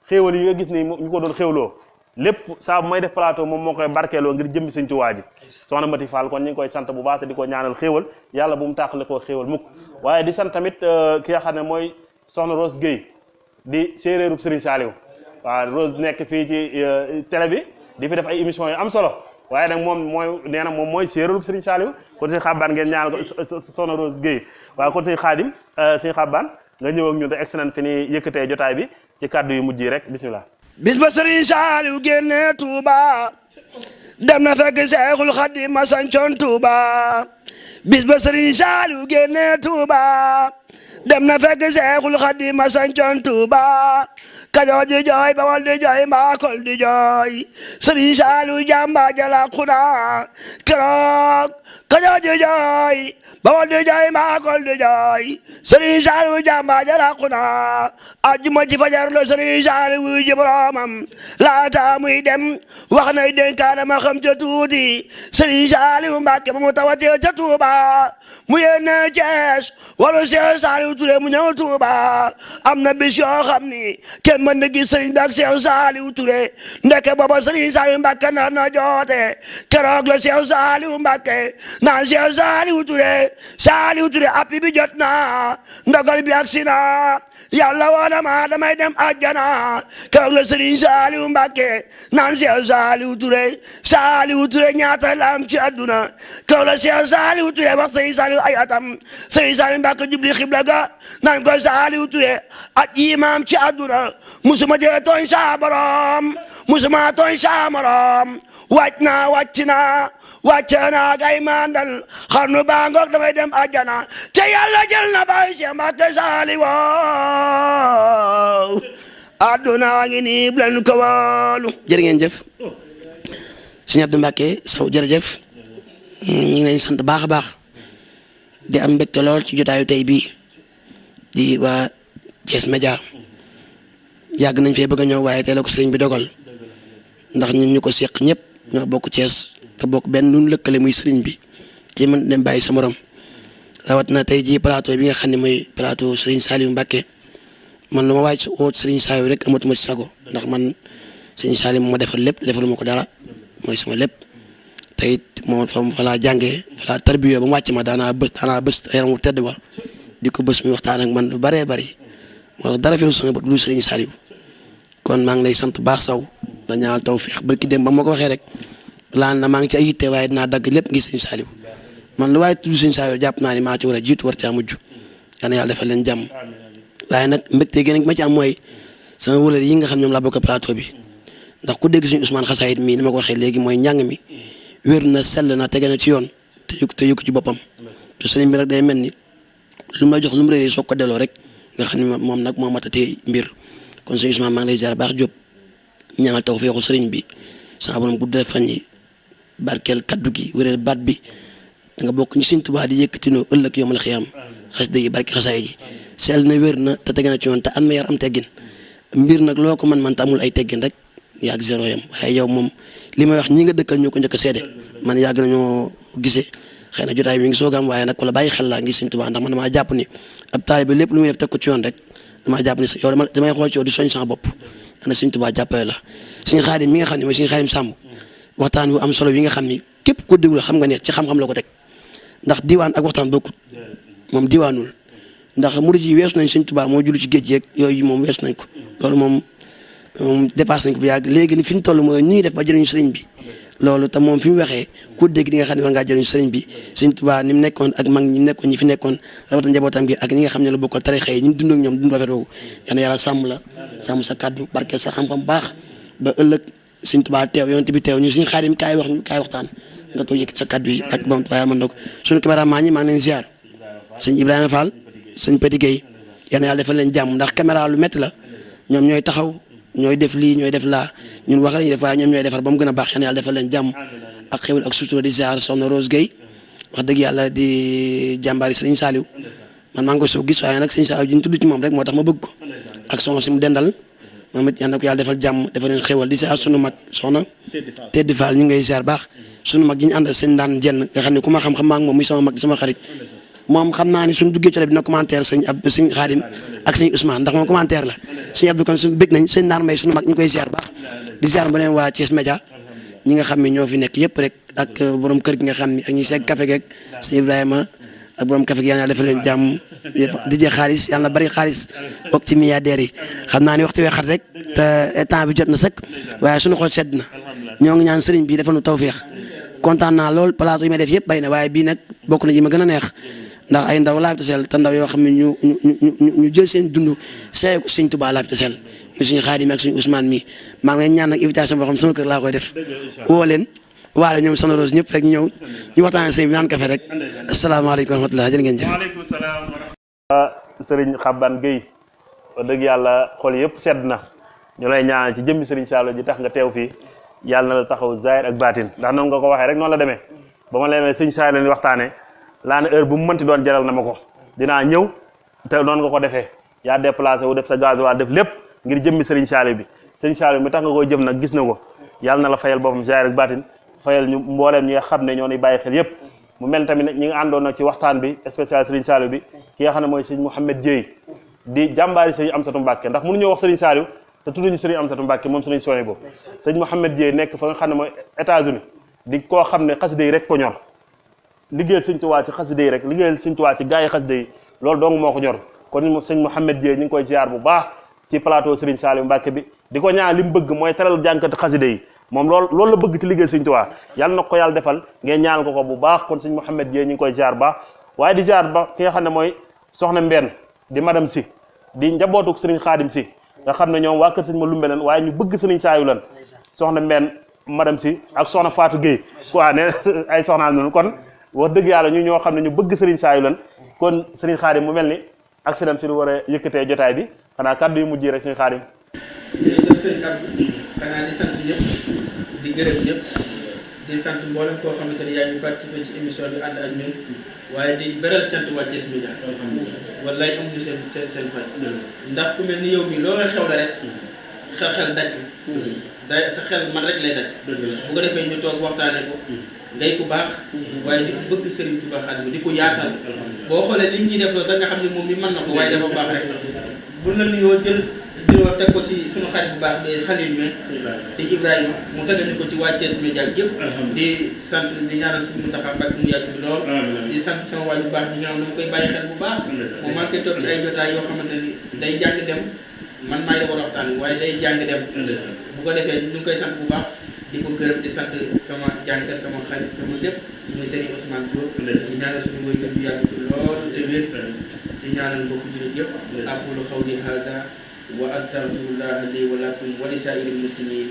xéwal yi nga gis ni ñu ko doon xéwloo lépp saa bu may def plateau moom moo koy barkeeloo ngir jëmbi Sëñ Tuubaa ji soxna Mati Fall kon ñu ngi koy sant bu baax te di ko ñaanal xéwal yàlla bu mu tàqale koo xéwal mukk waaye di sant tamit ki nga xam ne mooy soxna Rose Gueye di séeréerub Serigne Saliou waaw Rose nekk fii ci télé bi di fi def ay émissions yu am solo waaye nag moom mooy séeréerub Serigne Saliou kon sëñ Xabbaan ngeen ñaanal ko soxna Rose Gueye waaw kon sëñ Xaadim sëñ Xabbaan nga ñëw ak ñun rek excellent fi ni yëkkatee jotaay bi ci kàddu yu mujj yi rek bismillah bis ba Serigne Saliou génne Touba dem na fekk Seexul Xadim ma sancoon Touba bis ba Serigne Saliou génne Touba dem na fekk Seexul Xadiim ma sancoon Tuuba Kajoor di jooy Bawol di jooy Mbaakol di jooy Sëriñ Saaliw jàmba jala xuna keroog Kajoor di jooy Bawol di jooy Mbaakol di jooy Sëriñ Saaliw jàmba jala xuna ajjuma ci fajar la Sëriñ Saaliw ji boroomam laata muy dem wax nay dénkaane ma xam ca tuuti Sëriñ Saaliw Mbàkke ba mu tawatee ca Tuuba mu yéene Cees wala Seex Saaliw Ture mu ñëw Tuuba am na bis yoo xam ni kenn mën na gis Sëriñ bi ak Seex Saaliw Ture ndeke booba Sëriñ Saaliw Mbàkke na joote keroog la Seex Saaliw Mbàkke naan Seex Saaliw Ture appi bi jot na ndogal bi agsi na yàlla woona ma damay dem àjjana keroog la Sëriñ Saaliw Mbàkke naan Seex Saaliw Ture ñaata la am ci àdduna keroog la Seex Saaliw Ture wax Sëriñ Saaliw ay atam Sëriñ Saaliw Mbàkke jubli xibla ga naan ko Saaliw Ture at yi ma am ci àdduna musuma jee tooñ sa borom musuma tooñ sa morom wàcc naa gay mandal xarnu baa ngoog damay dem àjjana te yàlla jël na Baay Seex Mbàkke Saaliw àdduna ngi nii bu leen ko wóolu jërë ngeen jëf Sëriñ Abdou Mbàkke Sow jërëjëf ñu ngi leen sant baax a baax di am mbégte lool ci jotaayu tey bii di waa Thiès Média yàgg nañ fee bëgg a ñëw waaye tey la ko sëriñ bi dogal ndax ñun ñu ko seq ñëpp ñoo bokk Thiès te bokk benn lu lëkkale muy sëriñ bi ci mën dem bàyyi sa morom rawat na tey jii plateau bi nga xam ne mooy plateau Sëriñ Saaliw Mbàkke man lu ma waaj woo Sëriñ Saaliw rek amatuma ci sago ndax man Sëriñ Saaliw moo ma defal lépp defaluma ko dara mooy sama lépp te it moom fa laa jàngee fa laa tarbiyoo ba mu wàcc ma daanaa bës yaramu tedd ba di ko bës muy waxtaan ak man lu bëree bëri moo tax dara fi sama bët lu Sëriñ Saaliw kon maa ngi lay sant baax Sow la ñaanal tawfeex barki dem ba ma ko waxee rek laan na maa ngi ci ay yitte waaye dinaa dagg lépp ngir Sëriñ Saaliw man lu waaye tudd Sëriñ Saaliw jàpp naa ni maa ci war a jiitu war caa mujj yal na yàlla defal leen jàmm waaye nag mbégte gi nag ma ci am mooy sama wëlal yi nga xam ñoom laa bokk plateau bi ndax ku dégg suñu Ousmane Xasaayit mii ni ma ko waxee léegi mooy njàng mi wér na sell na tege na ci yoon te yëkku ci boppam te sëriñ bi nag day mel ni lu mu la jox lu mu réeré soog ko delloo rek nga xam ne moom nag moo matatee mbir kon sëriñ Ousmane maa ngi lay ziar baax Jóob ñaanal tawfeexu sëriñ bi sama borom guddal fan yi barkeel kaddu gi wéral baat bi da nga bokk ñu Sëriñ Tuubaa di yëkkatinoo ëllëg yomal xiyaam xas dëgg barke xasaay ji sell na wér na te tege na ci yoon te am na yar am teggin mbir nag loo ko man te amul ay teggin rek yàgg zéro yam waaye yow moom li may wax ñi nga dëkkal ñoo ko njëkk a seede man yàgg nañoo gisee xëy na jotaay bi mi ngi soog am waaye nag ku la bàyyi xel laa ngi Sëriñ Tuubaa ndax man damaa jàpp ni ab taalibe lépp lu muy def teg ko ci yoon rek damaa jàpp ni yow damay xool ci yow di soñ sama bopp ana Sëriñ Tuubaa jàppale la Sëriñ Xaadim mi nga xam ne mooy Sëriñ Xaadim Sàmb waxtaan wu am solo wi nga xam ni képp ko déglu xam nga ne ci xam-xam la ko teg ndax diwaan ak waxtaan bokkut moom diwaanul ndax murid yi weesu nañ Sëriñ Tuubaa moo julli ci géej yeeg yooyu moom weesu nañ ko loolu moom dépassé nañ ko bu yàgg léegi ni fi ñu toll mooy ñuy def ba jëriñu sëriñ bi loolu te moom fi mu waxee ku dégg di nga xam ne war ngaa jëriñu sëriñ bi Sëriñ Tuubaa ni mu nekkoon ak mag ñi nekkoon ñi fi nekkoon rawatina njabootam gi ak ñi nga xam ne la bokkal tarixa yi ñu dund ak ñoom dund rafet woowu yal na yàlla sàmm la sàmm sa kàddu barkeel sa xam-xam baax ba ëllëg Sëriñ Tuubaa teew yonent bi teew ñu Sëriñ Xaadim kaay waxtaan nga toog yëkkat sa kàddu yi ak bam waaye mën na ko suñu caméraman ñi maa ngi leen ziar sëñ Ibrahima Fall sëñ Petit Gueye yal na yàlla defal leen jàmm ndax caméra lu métti la ñoom ñooy taxaw ñooy def lii ñooy def laa ñun wax la ñuy def waaye ñoom ñooy defar ba mu gën a baax yal na yàlla defal leen jàmm ak xewal ak sutura di ziar soxna Rose Gueye wax dëgg yàlla di jàmbaari Sëriñ Saaliw man maa ngi ko soo gis waaye nag Sëriñ Saaliw ji ñu tudd ci moom rek moo tax ma bëgg ko ak soxna si mu dendal moom it yal na ko yàlla defal jàmm defal leen xewal di ziar sunu mag soxna Teddi Fall ñu ngi ngay ziar baax sunu mag yi ñu àndal seen daan jenn nga xam ne ku ma xam-xam maa ngi moom muy sama mag sama xarit moom xam naa ni suñu duggee ci la dina commentaire sëñ Xaadim ak sëñ Ousmane ndax moom commentaire la sëñ Abdou kon suñu bëgg nañ sëñ Naar Mbay suñu mag ñu koy ziar baax di ziar ba leen waa Thiès Média ñi nga xam ne ñoo fi nekk yëpp rek ak borom kër gi nga xam ne ak ñi seeg café geeg sëñ Ibrahima ak borom café gi yàlla defal leen jàmm di jee xaalis yàlla bari xaalis bokk ci milliardaires yi xam naa ni waxtu wee xat rek te temps bi jot na sëkk waaye suñu xol sedd na ñoo ngi ñaan sëriñ bi defal nu tawfeex kontaan naa lool plateau yi may def yëpp bay na waaye bii nag bokk na yi ma gën a neex ndax ay ndaw laaf taseel te ndaw yoo xam ne ñu jël seen dund seey ko Sëriñ Tuubaa laaf taseel muy suñu Xaadim ak suñu Ousmane mi maa ngi leen ñaan nag invitation boo xam sama kër laa koy def woo leen waale ñoom Soxna Rose ñëpp rek ñu ñëw ñu waxtaan ak sëñ bi naan café rek asalaamaaleykum wa rahmatulah jërë ngeen jëf sëriñ Xaban Gueye wax dëgg yàlla xol yëpp sedd na ñu lay ñaanal ci jëmmi sëriñ Saliou ji tax nga teew fii yàlla na la taxaw zahir ak baatin ndax noonu nga ko waxee rek noonu la demee ba ma leen sëriñ Saliou leen waxtaanee laa ne heure bu mu mënti doon jaral na ma ko dinaa ñëw te noonu nga ko defee yaa déplacé wu def sa gasoil def lépp ngir jëmmi sëriñ Saliou bi sëriñ Saliou mi tax nga koy jëm nag gis na ko yàlla na la fayal boppam zahir ak baatin fayal ñu mbooleem ñi nga xam ne ñoo ni bàyyi xel yëpp mu mel tamit ñi nga àndoon nag ci waxtaan bi spécial sëriñ Saliou bi ki nga xam ne mooy sëriñ Mouhamed Dieye di jàmbaari sëriñ Amsatou Mbacke ndax mënuñoo wax sëriñ Saliou te tudduñu sëriñ Amsatou Mbacke moom sëriñ Sonia boobu sëriñ Mouhamed Dieye nekk fa nga xam ne mooy États-Unis di koo xam ne xasida yi rek ko ñor liggéeyal sëriñ Tuubaa ci xasida yi rek liggéeyal sëriñ Tuubaa ci gaa yi xasida yi loolu dong moo ko ñor kon sëriñ Mouhamed Dieye ñu ngi koy ziar bu baax ci plateau sëriñ Saliou Mbacke bi di ko ñaan li mu bëgg mooy teral jànkati xasida yi moom loolu la bëgg ci liggéey sëriñ Tuubaa yàlla na ko yàlla defal ngeen ñaanal ko bu baax kon sëriñ Mouhamed Dieye ñu ngi koy ziar baax waaye di ziar ba ki nga xam ne mooy soxna Mbène di madame si di njabootuk sëriñ Xaadim si nga xam ne ñoom waa kër sëriñ ma lumbe lan waaye ñu bëgg sëriñ Saliou lan soxna Mbène madame si ak soxna Fatou Gueye quoi ne ay soxnaal noonu kon wax dëgg yàlla ñu ñoo xam ne ñu bëgg sëriñ Saliou lan kon sëriñ Xaadim mu mel ni accident fi lu war a yëkkatee jotaay bi xanaa kàddu yu mujj rek sëriñ Xaadim. jërëjëf sëriñ Abdou xanaa di sant ñëpp di gërëm ñëpp di sant mboolem koo xamante ni yaa ngi participé ci émission bi ànd ak ñun waaye di beral cant waa Thiès Média wallaay amuñu seen fay ndax ku mel ni yow mi loolu xew la rek xel daj day sa xel man rek lay daj bu ko defee ñu toog waxtaane ko ngay ku baax waaye di ko bëgg Serigne Touba Xaadimu di ko yaatal boo xoolee lim ñuy def loolu sax nga xam ne moom mi mën na ko waaye dafa baax rek bu la nuyoo jël teg ko ci suñu xarit bu baax bi Xalil me si Ibrahima mu tegal ñu ko ci waa Thiès Média yëpp di sant di ñaanal suñu Muntaxa Mbàkke mu yàgg fi lool di sant sama waay bu baax di ñaanal dama koy bàyyi xel bu baax moom maa ngi koy toog ci ay jotaay yoo xamante ni day jàng dem man maay defar waxtaan waaye day jàng dem bu ko defee ñu ngi koy sant bu baax di ko gërëm di sant sama jàngkat sama xarit sama lépp muy Serigne Ousmane Diop di ñaanal suñu woykat bu yàgg fi lool te wér di ñaanal mbokku jullit yëpp aqulu qawli haza wa astaghfirullah li wa lakum wa li saa'iril muslimin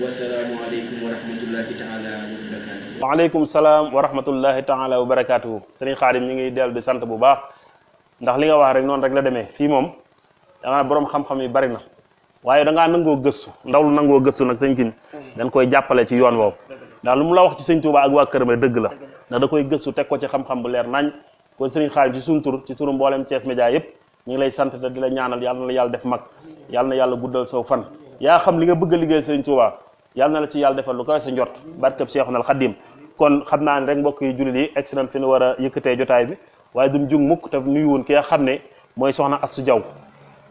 wa salaamu aleykum wa rahmatullahi taala wa barakatuh waaleykum salaam wa rahmatullahi taala wa barakatuhu sëriñ Xaadim ñu ngi dellu di sant bu baax ndax li nga wax rek noonu rek la demee fii moom dangaa boroom xam-xam yi bari na waaye dangaa nangoo gëstu ndaw lu nangoo gëstu nag sëñ kin dañ koy jàppale ci yoon woowu ndax lu mu la wax ci sëñ Tuubaa ak waa këram rek dëgg la ndax da koy gëstu teg ko ci xam-xam bu leer nañ kon sëriñ Xaadim ci suñu tur ci turu mboolem Thiès Média yëpp ñu ngi lay sant te di la ñaanal yàlla na la yàlla def mag yàlla na yàlla guddal soo fan yaa xam li nga bëgg a liggéey sëriñ Tuubaa yàlla na la ci yàlla defal lu koy sa njort barkeb Seexunal Xaadim kon xam naa ne rek mbokk yi jullit yi excellent fi nu war a yëkkatee jotaay bi waaye duñ jug mukk te nuyu woon ki nga xam ne mooy soxna Astou Diaw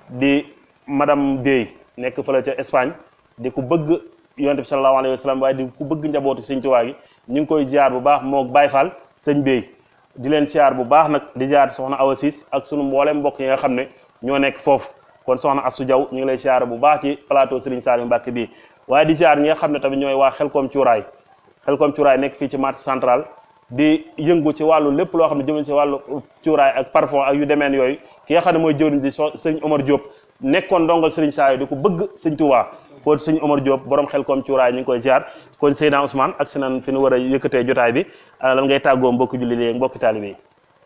di madame Bey nekk fële ca Espagne di ku bëgg yonent bi sallallahu alayhi wa sallam waaye di ku bëgg njabootu sëñ Tuubaa gi ñu ngi koy ziar bu baax moo Baye Fall sëñ Bey di leen ziar bu baax nag di ziar soxna Awa Sis ak sunu mboolem mbokk yi nga xam ne ñoo nekk foofu kon soxna Astou Diaw ñu ngi lay ziar bu baax ci plateau Serigne Saliou Mbacke bii waaye di ziar ñi nga xam ne tamit ñooy waa Xelkom Cuuraay nekk fii ci marché central di yëngu ci wàllu lépp loo xam ne jëmale ci wàllu cuuraay ak parfum ak yu demeen yooyu ki nga xam ne mooy jëwriñ di sëñ Omar Diop nekkoon ndongal Serigne Saliou di ko bëgg sëñ Touba kon sëñ Omar Diop borom Xelkom Cuuraay ñu ngi koy ziar kon Seydina Ousmane ak sinan fi nu war a yëkkatee jotaay bi lan ngay tàggoo mbokki julli léegi mbokki taalibe yi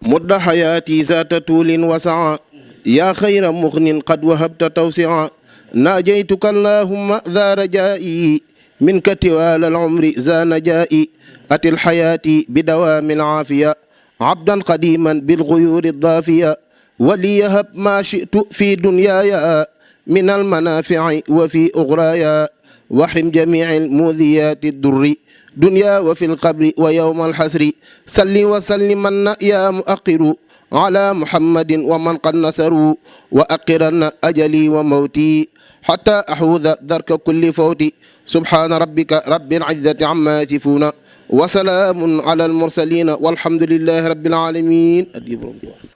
mudda xayaati zaata tuulin wasaa yaa xayra muxnin qad wahabta tawsia naajaytuka allahumma za rajaa'i minka tiwaala al-umri za najaa'i atil xayaati bi dawaami al-aafiya abdan qadiman bilguyuuri ad-daafiya waliyahab maa shi'tu fi dunyaaya min al-manaafi'i wa fi uxraaya waxrim jamiici al-muudhiyaati ad-durri dunya wa fi al-qabri wa yawma al-hasri salli wa sallimanna yaa mu'aqqiru ala muhammadin wa man qad nasaru wa aqiranna ajali wa mawti hatta ahuuda darka kulli fawti subhaana rabbika rabbil izzati amma yasifuuna wa salaamun ala al-mursaliina walhamdulillahi rabbil aalamiin.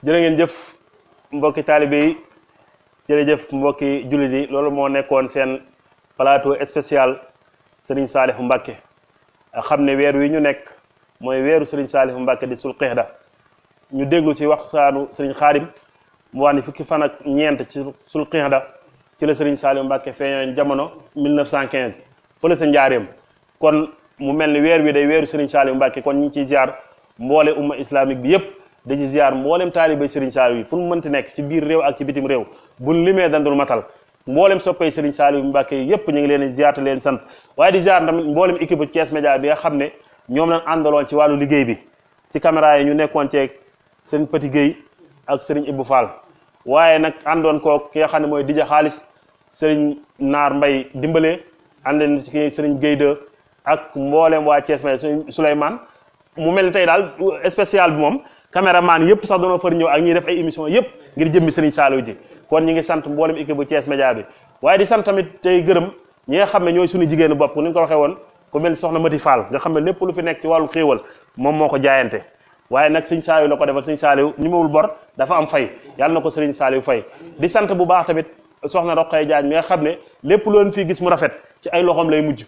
jërë ngeen jëf mbokki taalibe yi jërëjëf mbokki jullit yi loolu moo nekkoon seen plateau spécial Serigne Saliou Mbacke xam ne weer wi ñu nekk mooy weeru Serigne Saliou Mbacke di sul qixda ñu déglu ci waxtaanu Serigne Xaadim mu wax ni fukki fan ak ñeent ci sul qixda ci la Serigne Saliou Mbacke feeñoon jamono 1915 fële sa njaareem kon mu mel ni weer wi day weeru Serigne Saliou Mbacke kon ñu ngi ciy ziar mboole umma islamique bi yëpp di ci ziar mboolem taalibe Serigne Saliou yi fu mu mënti nekk ci biir réew ak ci bitim réew buñ limee dandul matal mboolem soppay Serigne Saliou Mbacke yépp ñu ngi leen di ziar te leen sant waaye di ziar tamit mboolem équipe bu Thiès Média bi nga xam ne ñoom lañ àndaloon ci wàllu liggéey bi ci caméra yi ñu nekkoon ceeg Serigne Petit Gueye ak Serigne Ibou Fall waaye nag àndoon koo ki nga xam ne mooy Dija Xaalis Serigne Naar Mbay dimbale ànd ci ki Serigne Gueye 2 ak mboolem waa Thiès Média Serigne Souleymane mu mel ni tey daal spécial bi moom caméraman yëpp sax doonoo far ñëw ak ñiy def ay émission yëpp ngir jëmmi Serigne Saliou ji kon ñi ngi sant mboolem équipe bu Thiès Média bi waaye di sant tamit tey gërëm ñi nga xam ne ñooy suñu jigéenu bopp ni nga ko waxee woon ku mel ni soxna Mati Fall nga xam ne lépp lu fi nekk ci wàllu xéewal moom moo ko jaayante waaye nag Serigne Saliou la ko defal Serigne Saliou ñu mawul bor dafa am fay yàlla na ko Serigne Saliou fay di sant bu baax tamit soxna Roqay Jaañ mi nga xam ne lépp loon fii gis mu rafet ci ay loxoom lay mujj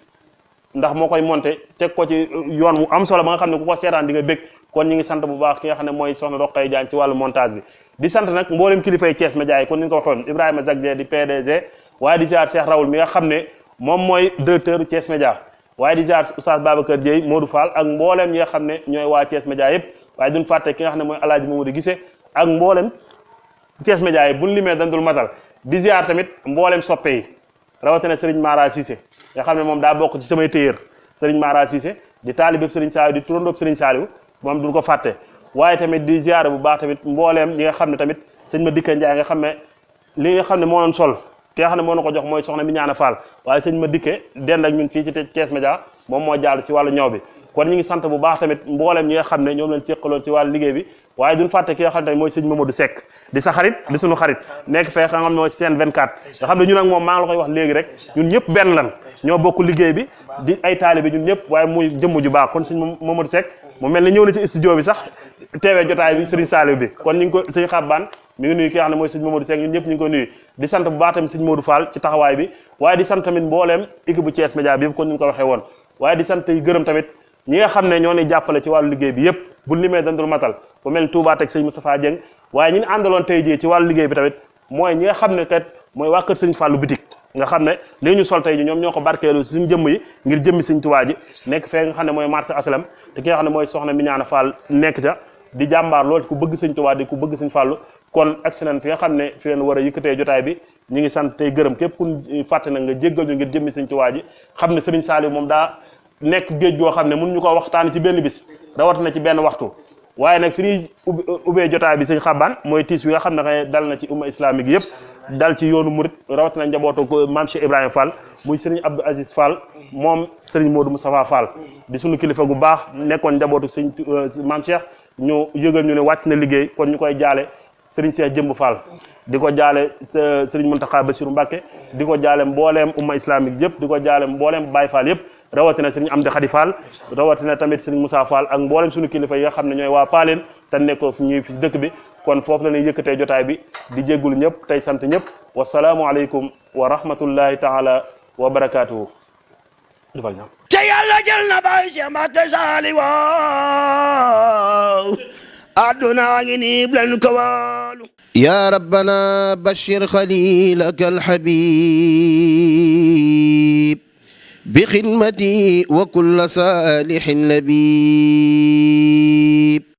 ndax moo koy monté teg ko ci yoon mu am solo ba nga xam ne ku ko seetaan di nga bég kon ñu ngi sant bu baax ki nga xam ne mooy soxna Roqay Jaañ ci wàllu montage bi di sant nag mboolem kilifay Thiès Média yi kon ni nga ko waxoon Ibrahima Zagde di PDG waaye di ziar Cheikh Raoul mi nga xam ne moom mooy directeur Thiès Média waaye di ziar Oustaz Babacar Dieye Modou Fall ak mboolem ñi nga xam ne ñooy waa Thiès Média yëpp waaye duñ fàtte ki nga xam ne mooy Alaaji Mamadou Gissé ak mboolem Thiès Média yi buñ limee dandul matal di ziar tamit mboolem soppe yi rawatina Serigne Mara Cissé nga xam ne moom daa bokk ci samay téyër Serigne Mara Cissé di taalibeb Serigne Saliou di turandoob Serigne Saliou moom duñ ko fàtte waaye tamit di ziar bu baax tamit mbooleem ñi nga xam ne tamit sëñ ma dikka Njaay nga xam ne li nga xam ne moo doon sol ki nga xam ne moo na ko jox mooy soxna mi ñaana Fall waaye sëñ ma dikke dend ak ñun fii ci Thiès Média moom moo jàll ci wàllu ñëw bi kon ñu ngi sant bu baax tamit mbooleem ñi nga xam ne ñoom lañ séqaloon ci wàllu liggéey bi waaye duñ fàtte ki nga xam ne mooy sëñ Mamadou Seck di sa xarit di suñu xarit nekk fee nga xam ne mooy Sen 24 nga xam ne ñun ak moom maa ngi la koy wax léegi rek ñun ñëpp benn lan ñoo bokk liggéey bi di ay taalibe ñun ñëpp waaye muy jëmm ju baax kon sëñ Mamadou Seck mu mel ni ñëw na ci studio bi sax teewee jotaay bi Serigne Saliou bi kon ñu ngi ko sëñ Xabbaan mi ngi nuyu ki nga xam ne mooy sëñ Mamadou Seck ñun ñëpp ñu ngi ko nuyu di sant bu baax tamit sëñ Modou Fall ci taxawaay bi waaye di sant tamit mbooleem équipe bu Thiès Média bi yëpp kon ni ñu ko waxee woon waaye di sant yi gërëm tamit ñi nga xam ne ñoo ni jàppale ci wàllu liggéey bi yëpp bu limee dandul matal bu mel ni Touba teg sëñ Moustapha Dieng waaye ñi ñu àndaloon tey jii ci wàllu liggéey bi tamit mooy ñi nga xam ne kat mooy waa kër sëñ Fallou bitik nga xam ne lii ñu sol tey ji ñoom ñoo ko barkeelu suñu jëmm yi ngir jëmmi sëñ Tuubaa ji nekk fee nga xam ne mooy marché aslam te ki nga xam ne mooy soxna mi ñaana Fall nekk ca di jàmbaar lool ku bëgg sëñ Tuubaa di ku bëgg sëñ Fallou kon accident fi nga xam ne fi leen war a yëkkatee jotaay bi ñu ngi sant tey gërëm képp ku fàtte na nga jéggal ñu ngir jëmmi sëñ Tuubaa ji xam ne sëriñ Saliou moom daa nekk géej goo xam ne mun ñu ko waxtaani ci benn bis rawatina ci benn waxtu waaye nag fi ñuy ubbee jotaay bi sëñ Xabbaan mooy tiis wi nga xam ne dal na ci umma islamique yëpp dal ci yoonu murit rawatina njabootu ko maam Cheikh Ibrahima Fall muy sëriñ Abdou Aziz Fall moom sëriñ Modou Moustapha Fall di suñu kilifa gu baax nekkoon njabootu sëñ maam Cheikh ñu yëgal ñu ne wàcc na liggéey kon ñu koy jaale sëriñ Cheikh Jëmb Fall di ko jaale sëriñ Mountakha Bassirou Mbacké di ko jaale mbooleem umma islamique yëpp di ko jaale mbooleem Baye Fall yëpp rawatina sëriñ Amdi Khady Fall rawatina tamit sëriñ Moussa Fall ak mboolem suñu kilifa yi nga xam ne ñooy waa Paaleen te nekkoo fi ñuy fi dëkk bi kon foofu la ñuy yëkkatee jotaay bi di jéggulu ñëpp tey sant ñëpp wasalaamu aleykum wa rahmatullahi taala wa barakaatuhu defal ñam te yàlla jël na Baay Cheikh Mbacké Saliou àdduna ngi nii blen ko walu يا ربنا بشر خليلك الحبيب بخدمتي وكل صالح لبيب